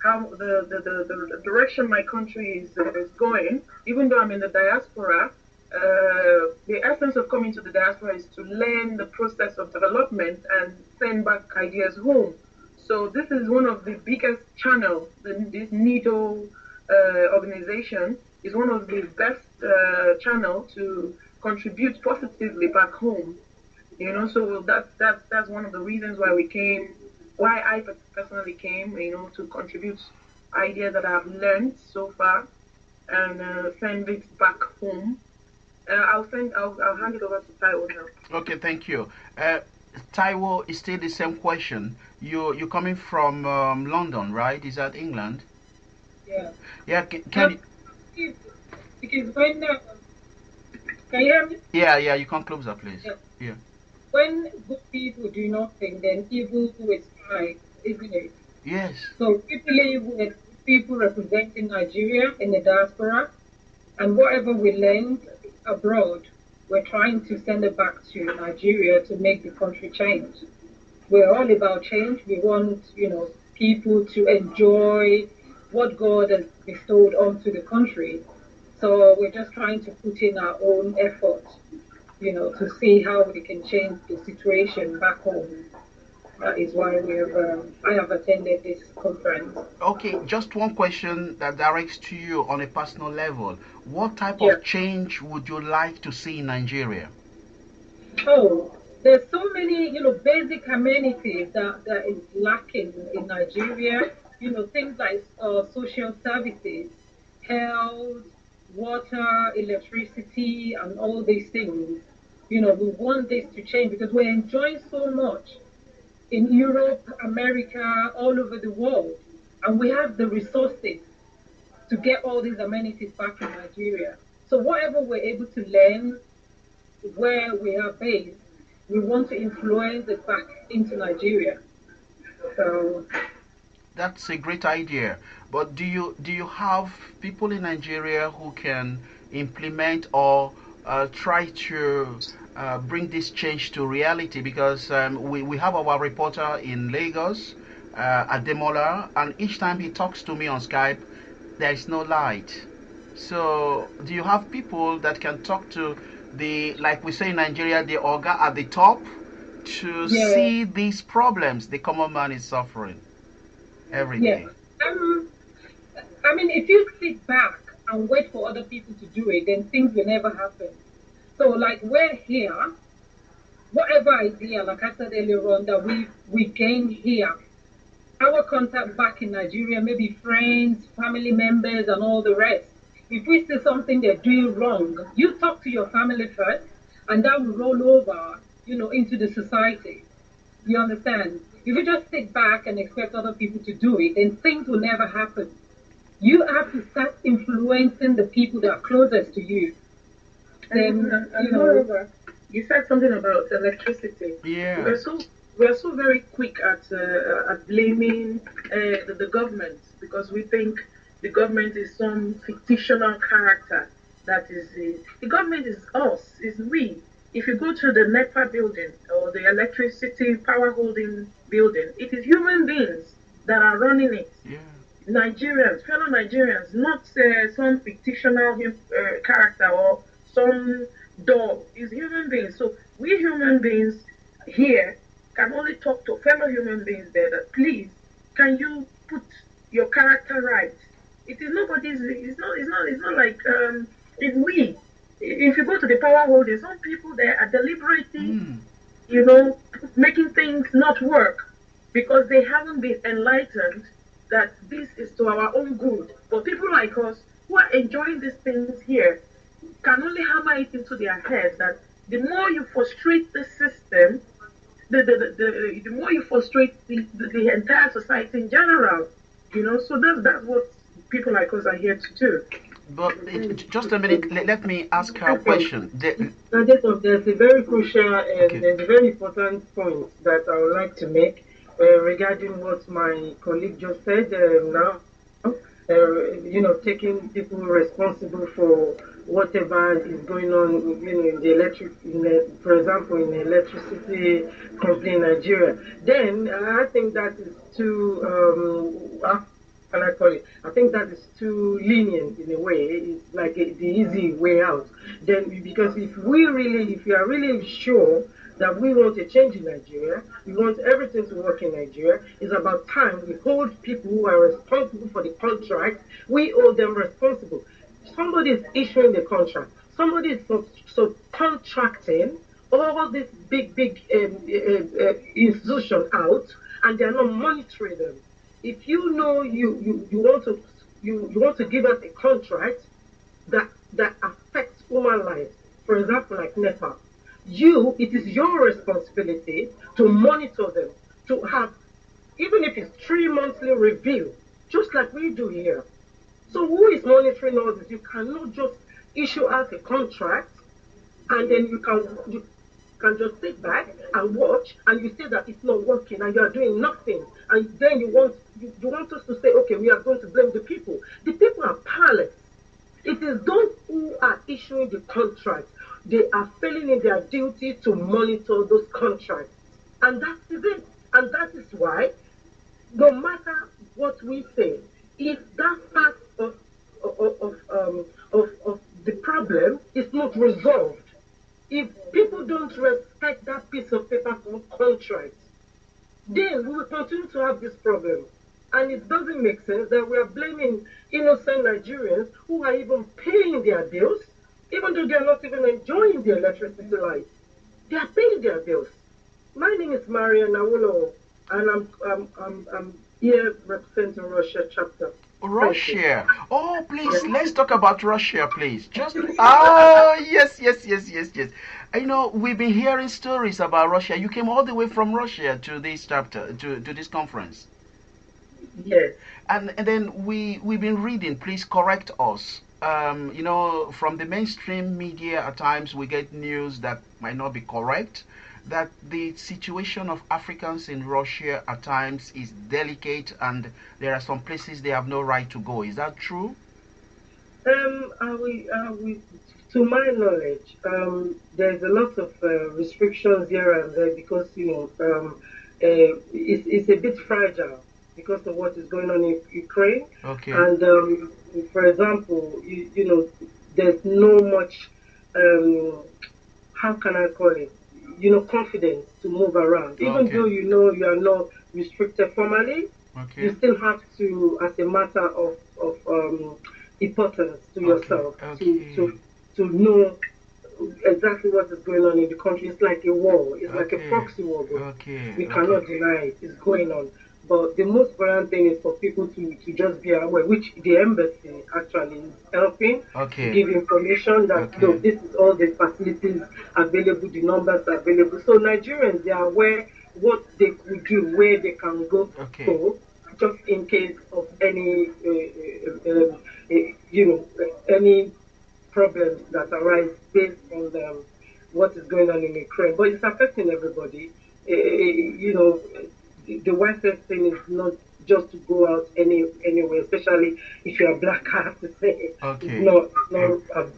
how the direction my country is going. Even though I'm in the diaspora, the essence of coming to the diaspora is to learn the process of development and send back ideas home. So this is one of the biggest channels. This NIDOE organization is one of the best channels to contribute positively back home. So that's one of the reasons why I personally came, to contribute ideas that I've learned so far and send it back home. I'll hand it over to Taiwo now. Okay, thank you. Taiwo, is still the same question. You're coming from London, right? Is that England? Yeah. Yeah. Can you? Because when can you hear me? Yeah. You come closer, please. Yeah. When good people do nothing, then evil will strive, isn't it? Yes. So people representing Nigeria in the diaspora, and whatever we learned abroad, we're trying to send it back to Nigeria to make the country change. We're all about change. We want, people to enjoy what God has bestowed onto the country. So we're just trying to put in our own effort, to see how we can change the situation back home. That is why I have attended this conference. Okay, just one question that directs to you on a personal level. What type of change would you like to see in Nigeria? Oh, there's so many, basic amenities that is lacking in Nigeria. Things like social services, health, water, electricity, and all these things. We want this to change because we're enjoying so much in Europe, America, all over the world. And we have the resources to get all these amenities back in Nigeria. So whatever we're able to learn where we are based, we want to influence it back into Nigeria. So that's a great idea. But do you have people in Nigeria who can implement or try to bring this change to reality? Because we have our reporter in Lagos, Ademola, and each time he talks to me on Skype, there is no light. So do you have people that can talk to like we say in Nigeria, the Oga at the top, to see these problems the common man is suffering every day? I mean, if you sit back and wait for other people to do it, then things will never happen. So, like, we're here, whatever idea, like I said earlier on, that we gain here, our contact back in Nigeria, maybe friends, family members, and all the rest. If we see something they're doing wrong, you talk to your family first, and that will roll over, into the society. You understand? If you just sit back and expect other people to do it, then things will never happen. You have to start influencing the people that are closest to you. And moreover, you said something about electricity. Yeah. We're so very quick at blaming the government, because we think the government is some fictional character. That is the government is us, is we. If you go to the NEPA building or the electricity power holding building, it is human beings that are running it. Yeah. Nigerians, fellow Nigerians, not some fictional character or some dog. Is human beings. So we human beings here can only talk to fellow human beings there that, please, can you put your character right? It is nobody's. It's not like it's we. If you go to the power holding, some people there are deliberately, making things not work because they haven't been enlightened that this is to our own good. But people like us who are enjoying these things here can only hammer it into their heads that the more you frustrate the system, the more you frustrate the entire society in general. So that's what people like us are here to do. But just a minute, let me ask her a question. There's a very crucial and there's a very important point that I would like to make regarding what my colleague just said now. Taking people responsible for whatever is going on, in the for example, in the electricity company in Nigeria. Then I think that is too. I think that is too lenient in a way. It's like the easy way out. Then, because if you are really sure that we want a change in Nigeria, we want everything to work in Nigeria, it's about time we hold people who are responsible for the contract. We hold them responsible. Somebody is issuing the contract. Somebody is subcontracting all this big institution out, and they're not monitoring them. If you know you want to give us a contract that affects human lives, for example, like NEPA, it is your responsibility to monitor them, to have, even if it's 3 monthly review, just like we do here. So who is monitoring all this? You cannot just issue out a contract and then you can just sit back and watch, and you say that it's not working and you are doing nothing, and then you want us to say, okay, we are going to blame the people. The people are powerless. It is those who are issuing the contract. They are failing in their duty to monitor those contracts, and that is it. And that is why, no matter what we say. If that part of the problem is not resolved, if people don't respect that piece of paper contract, then we will continue to have this problem. And it doesn't make sense that we are blaming innocent Nigerians who are even paying their bills, even though they are not even enjoying the electricity lights. They are paying their bills. My name is Maria Nawolo, and I'm here representing Russia chapter. Russia. Oh, please, let's talk about Russia, please. Yes. You know, we've been hearing stories about Russia. You came all the way from Russia to this chapter, to this conference. Yes. And then we've been reading. Please correct us. You know, from the mainstream media, at times we get news that might not be correct. That the situation of Africans in Russia at times is delicate, and there are some places they have no right to go. Is that true? To my knowledge, there's a lot of restrictions here and there because it's a bit fragile because of what is going on in Ukraine. Okay. And for example, you know, there's no much how can I call it? Confidence to move around. Even though you are not restricted formally, you still have to, as a matter of importance to yourself, to know exactly what is going on in the country. It's like a war. It's like a proxy war. We cannot deny it. It's going on. But the most important thing is for people to just be aware, which the embassy actually is helping to give information that, look, this is all the facilities available, the numbers are available. So Nigerians, they are aware what they could do, where they can go, just in case of any, any problems that arise based on what is going on in Ukraine. But it's affecting everybody. The wisest thing is not just to go out anywhere, especially if you are black, I have to say. It's not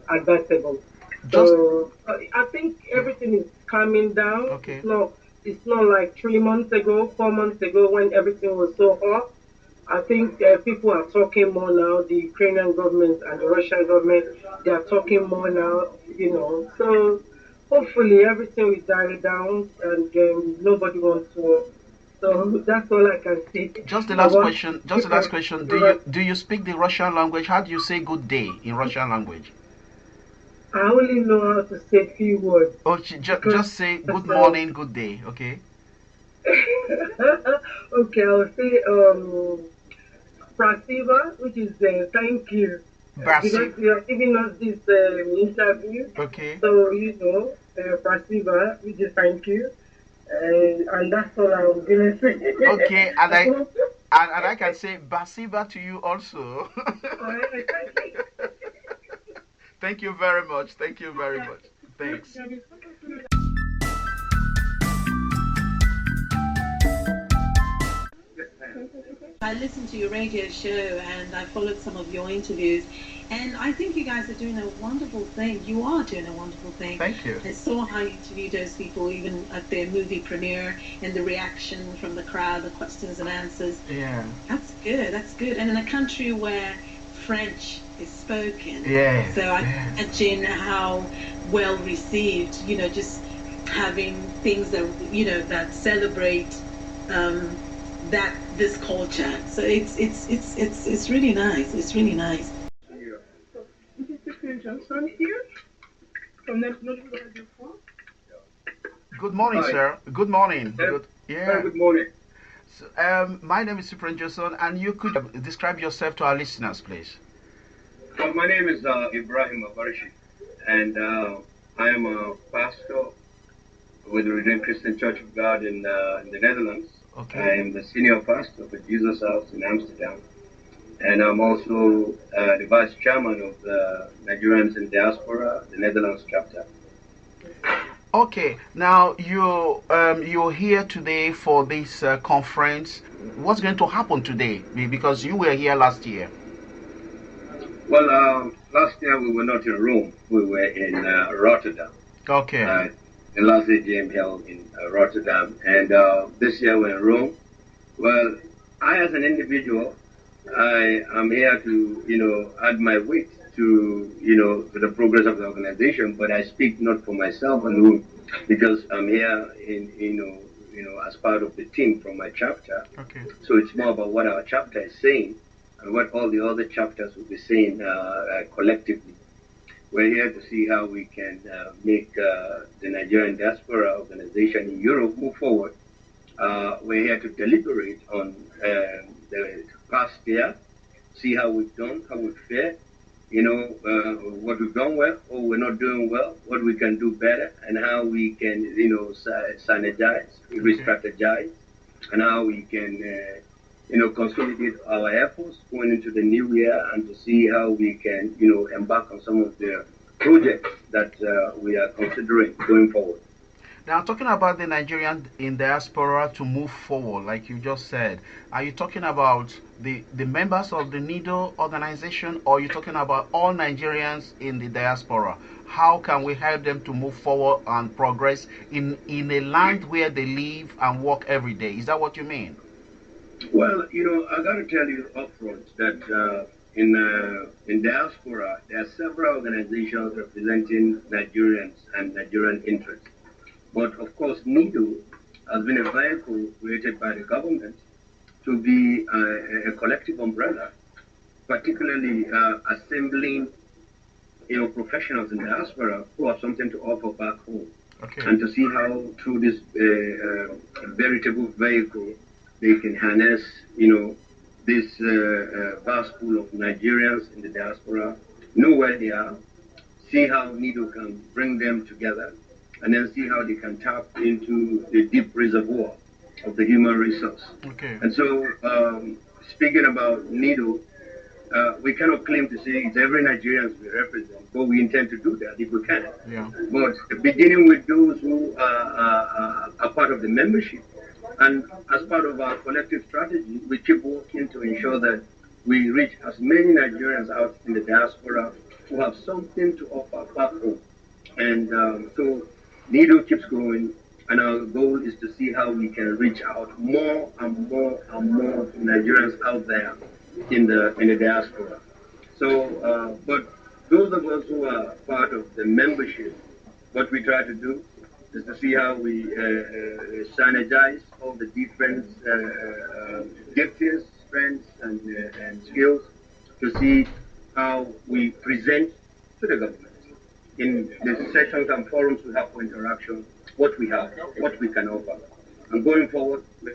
advisable. So I think everything is calming down. It's not like 3 months ago, 4 months ago when everything was so hot. I think people are talking more now. The Ukrainian government and the Russian government, they are talking more now, So hopefully everything will die down and nobody wants war. So that's all I can say. Just the last question. Do you speak the Russian language? How do you say good day in Russian language? I only know how to say a few words. Just say good morning, good day, okay? Okay, I'll say Prasiva, which is thank you. Because you are giving us this interview. Okay. So, Prasiva, which is thank you. And that's all I'm going to say. Okay, and I can say Basiba to you also. Thank you very much. Thanks. I listened to your radio show and I followed some of your interviews, and I think you guys are doing a wonderful thing. You are doing a wonderful thing. Thank you. I saw how you interviewed those people even at their movie premiere, and the reaction from the crowd, the questions and answers. Yeah. That's good. And in a country where French is spoken. Yeah. So I imagine how well received, just having things that, that celebrate this culture. So it's really nice. It's really nice. This is cyprian-josson here from nollywood-radio-france. Good morning, sir. Good morning. Good morning. So, my name is Cyprian-Josson, and you could describe yourself to our listeners, please. Well, my name is Ibrahim Abarishi, and I am a pastor with the Redeemed Christian Church of God in the Netherlands. Okay. I am the senior pastor for Jesus House in Amsterdam, and I'm also the vice chairman of the Nigerians-in-diaspora, the Netherlands chapter. Okay, now you're here today for this conference. What's going to happen today? Because you were here last year. Well, last year we were not in Rome. We were in Rotterdam. Okay. The last AGM held in Rotterdam, and this year we're in Rome. Well, I, as an individual, I am here to, add my weight to the progress of the organization, but I speak not for myself alone because I'm here as part of the team from my chapter. Okay. So it's more about what our chapter is saying and what all the other chapters will be saying collectively. We're here to see how we can make the Nigerian diaspora organization in Europe move forward. We're here to deliberate on the past year, see how we've done, how we've fared, what we've done well, or we're not doing well, what we can do better, and how we can, synergize, re-strategize, and how we can, consolidate our efforts going into the new year, and to see how we can, embark on some of the projects that we are considering going forward. Now, talking about the Nigerian in diaspora to move forward, like you just said, are you talking about the members of the NIDOE organization, or are you talking about all Nigerians in the diaspora? How can we help them to move forward and progress in a land where they live and work every day? Is that what you mean? Well, I got to tell you upfront that in diaspora, there are several organizations representing Nigerians and Nigerian interests. But of course, NIDOE has been a vehicle created by the government to be a collective umbrella, particularly assembling professionals in diaspora who have something to offer back home. Okay. And to see how through this veritable vehicle they can harness this vast pool of Nigerians in the diaspora, know where they are, see how NIDOE can bring them together, and then see how they can tap into the deep reservoir of the human resource. Okay. And so, speaking about NIDOE, we cannot claim to say it's every Nigerian we represent, but we intend to do that if we can. Yeah. But beginning with those who are part of the membership, and as part of our collective strategy, we keep working to ensure that we reach as many Nigerians out in the diaspora who have something to offer back home. And so NIDOE keeps growing, and our goal is to see how we can reach out more and more and more Nigerians out there in the diaspora. So, but those of us who are part of the membership, what we try to do is to see how we synergize all the different giftings, strengths, and skills to see how we present to the government in the sessions and forums we have for interaction, what we have, what we can offer. And going forward, we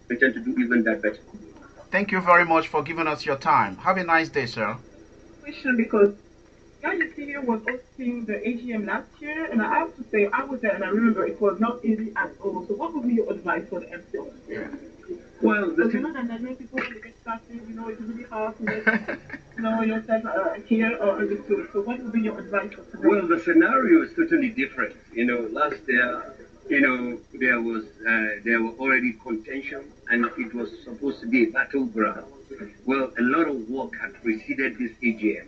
intend to do even that better. Thank you very much for giving us your time. Have a nice day, sir. Question, because NIDOE was hosting the AGM last year, and I have to say, I was there and I remember it was not easy at all. So what would be your advice for the MCO? Well, because you know that Nigerian people, when they get started, it's really hard to get yourself here or understood. So what would be your advice for today? Well, the scenario is totally different. Last year, there were already contention, and it was supposed to be a battleground. Well, a lot of work had preceded this AGM.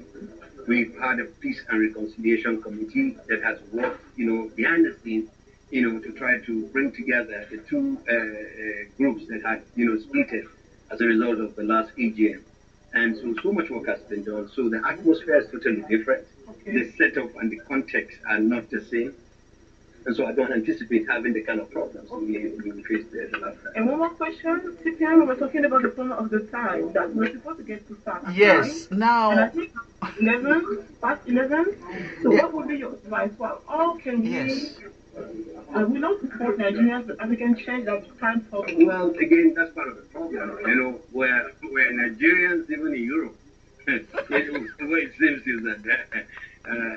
We've had a Peace and Reconciliation Committee that has worked, behind the scenes, to try to bring together the two groups that had, split as a result of the last AGM. And so much work has been done. So the atmosphere is totally different. Okay. The setup and the context are not the same. And so I don't anticipate having the kind of problems we faced the last time. And one more question, Cyprian, we were talking about the problem of the time that we're supposed to get to start at yes, 9, now. And I think past 11. So what would be your advice? Well, how can we, we don't support Nigerians, but we can change that time problem? Well, again, that's part of the problem. Where Nigerians, even in Europe, the way it seems is that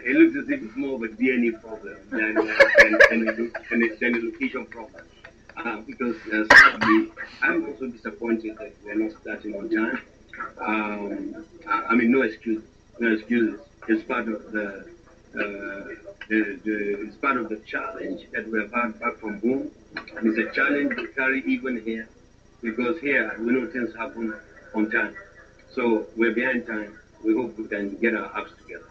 it looks as if it's more of a DNA problem than a location problem. Because sadly, I'm also disappointed that we're not starting on time. No excuses. No excuses. It's part of it's part of the challenge that we have had back from home. And it's a challenge we carry even here, because here we know things happen on time. So we're behind time. We hope we can get our acts together.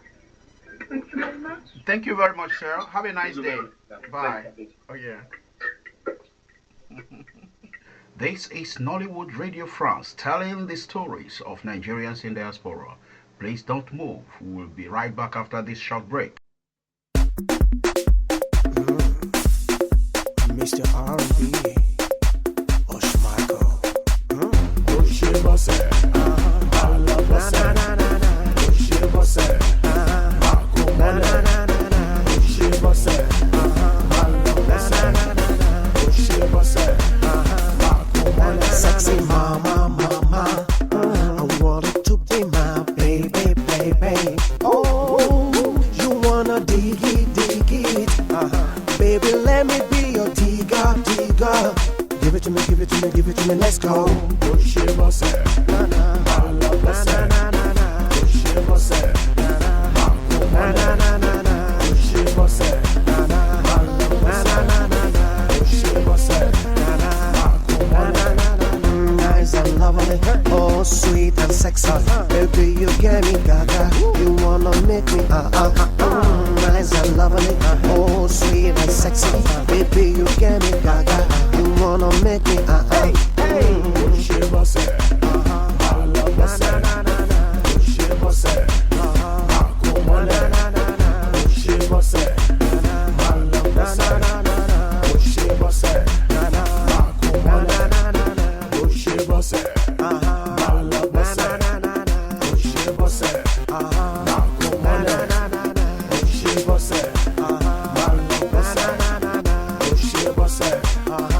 Thank you very much. Thank you very much, sir. Have a nice day. Bye. Oh, yeah. This is Nollywood Radio France, telling the stories of Nigerians in diaspora. Please don't move. We'll be right back after this short break. Mr. R&B, Oshmako, Oshibose, Alabose, Oshibose, Makumone, Oshibose, Alabose, Oshibose, Makumone. Sexy mama, mama, I wanted to be my baby, baby. Oh, you wanna dig it, baby, let me be your digger. Give it to me, give it to me, give it to me, let's go. Oshibose, Alabose, Oshibose, Makumone, Oshibose, nice and lovely, oh sweet and sexy. Baby, you get me gaga. You wanna make me nice and lovely, oh sweet and sexy. Baby, you get me gaga. You wanna make me Oshibose, Alabose, Oshibose, Makumone, Oshibose, Alabose, Oshibose, Makumone, Oshibose, Alabose, Oshibose, Makumone, Oshibose, Alabose, Oshibose, Makumone.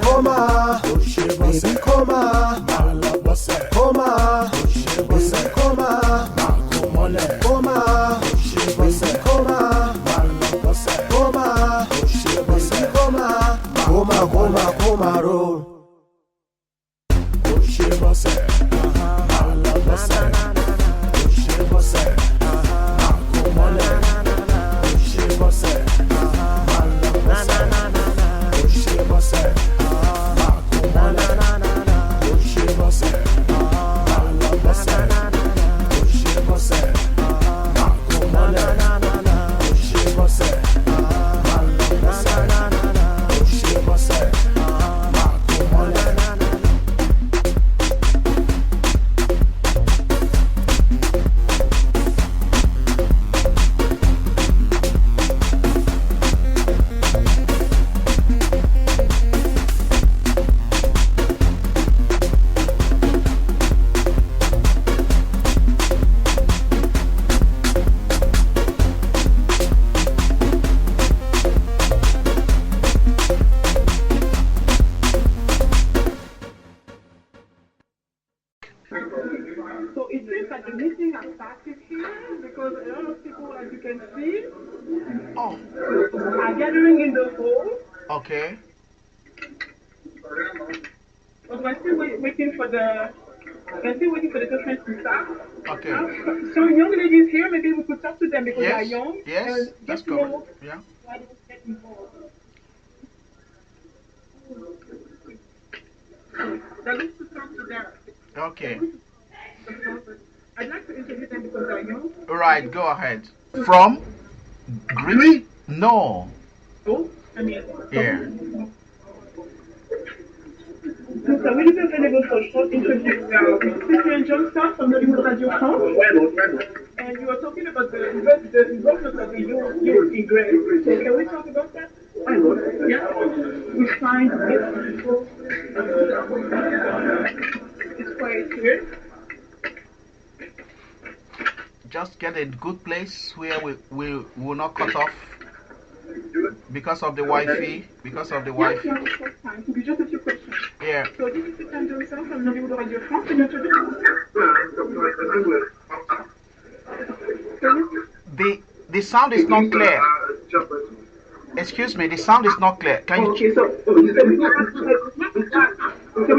Coma, baby, coma, Alabose, coma, baby, coma, Makumone, coma, Oshibose, coma, Alabose, coma, Oshibose, coma, coma, roll. Oshibose, Alabose, Oshibose, Makumone, Oshibose, Alabose, Oshibose, Makumone, Oshibose, Alabose, Oshibose, Makumone, Oshibose, Alabose, Oshibose, Makumone. So it seems that the meeting has started here because a lot of people, as you can see, are gathering in the hall. Okay. But we're still waiting for the conference to start. Okay. So young ladies here, maybe we could talk to them because they are young. Yes, that's correct. Yeah. Why they get involved. They're going to talk to them. Okay. I'd like to introduce them because they're young. Right, go ahead. From Greece? No. Oh, I mean, yeah. So will you be available for a short interview with Cyprian-Josson from nollywood-radio-france? And you were talking about the involvement of the youth in Greece. So can we talk about that? Yeah. We find people. It's quiet here. Just get a good place where we will not cut off because of the Wi-Fi. Because of the Wi-Fi. Yes, to be just a few questions. Yeah. So this is Cyprian-Josson from nollywood-radio-france. Can you introduce yourself? The sound is not clear. Excuse me, the sound is not clear. Can you? Okay, so we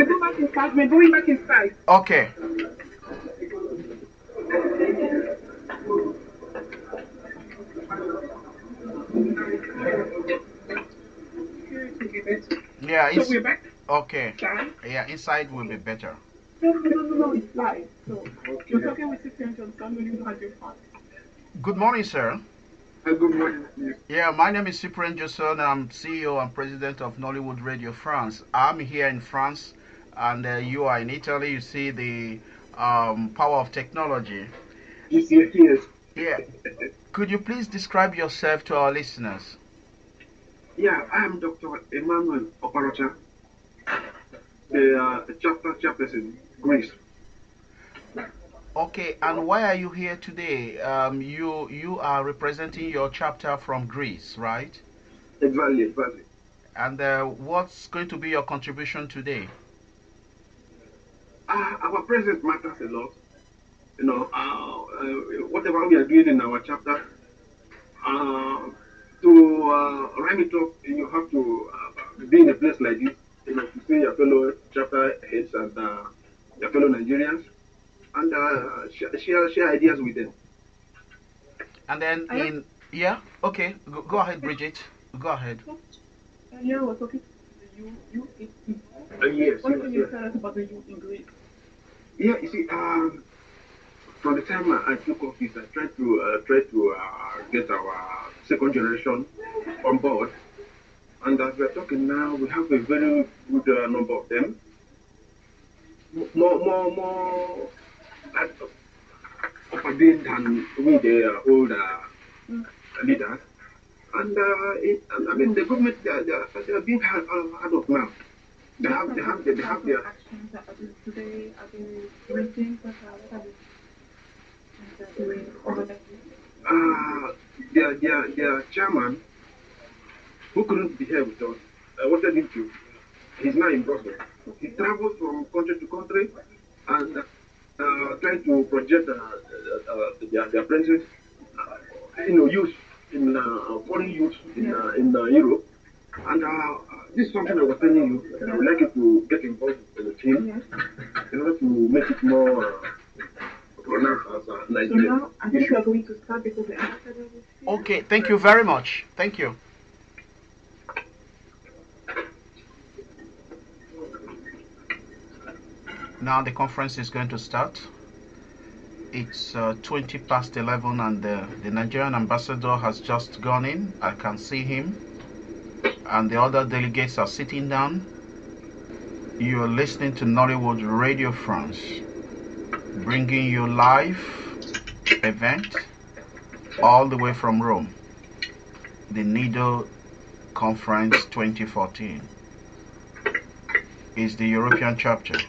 go back inside. We're going back inside. Okay. Yeah, so we're back. Okay. Yeah, inside will be better. No, it's live. So you're talking with Cyprian-Josson when you have your phone. Good morning, sir. Good morning. Yeah, my name is Cyprian-Josson. I'm CEO and President of Nollywood-Radio-France. I'm here in France, and you are in Italy. You see the power of technology. Yes. Yeah. Could you please describe yourself to our listeners? Yeah, I am Dr. Emmanuel Oparacha, the chapter chairperson, Greece. Okay, and why are you here today? You are representing your chapter from Greece, right? Exactly. And what's going to be your contribution today? Our presence matters a lot. You know, whatever we are doing in our chapter, to rhyme it up, you have to be in a place like this, you know, to see your fellow chapter heads and your fellow Nigerians, and share ideas with them. And then okay, go ahead, Bridget. Go ahead. Yeah, we're talking to the youth in Yes. What can you tell us about the youth in Greece? Yeah, you see, from the time I took office, I tried to get our second generation on board, and as we are talking now, we have a very good number of them. More upper than we the old leaders, and I mean the government they are being hard of now. They have their actions that are today. Are they doing things that are doing over there? Their chairman, who couldn't be here with us, I wanted him to. He's now in Brussels. He travels from country to country and trying to project their presence, youth in foreign youth in Europe. And this is something I was telling you. I would like you to get involved in the team in order to make it more pronounced as Nigeria. So now I think we are going to start because the ambassador is here. Okay, thank you very much. Thank you. Now the conference is going to start. It's 20 past 11 and the Nigerian ambassador has just gone in. I can see him. And the other delegates are sitting down. You are listening to Nollywood Radio France, bringing you live event all the way from Rome, the NIDOE Conference 2014 is the European chapter.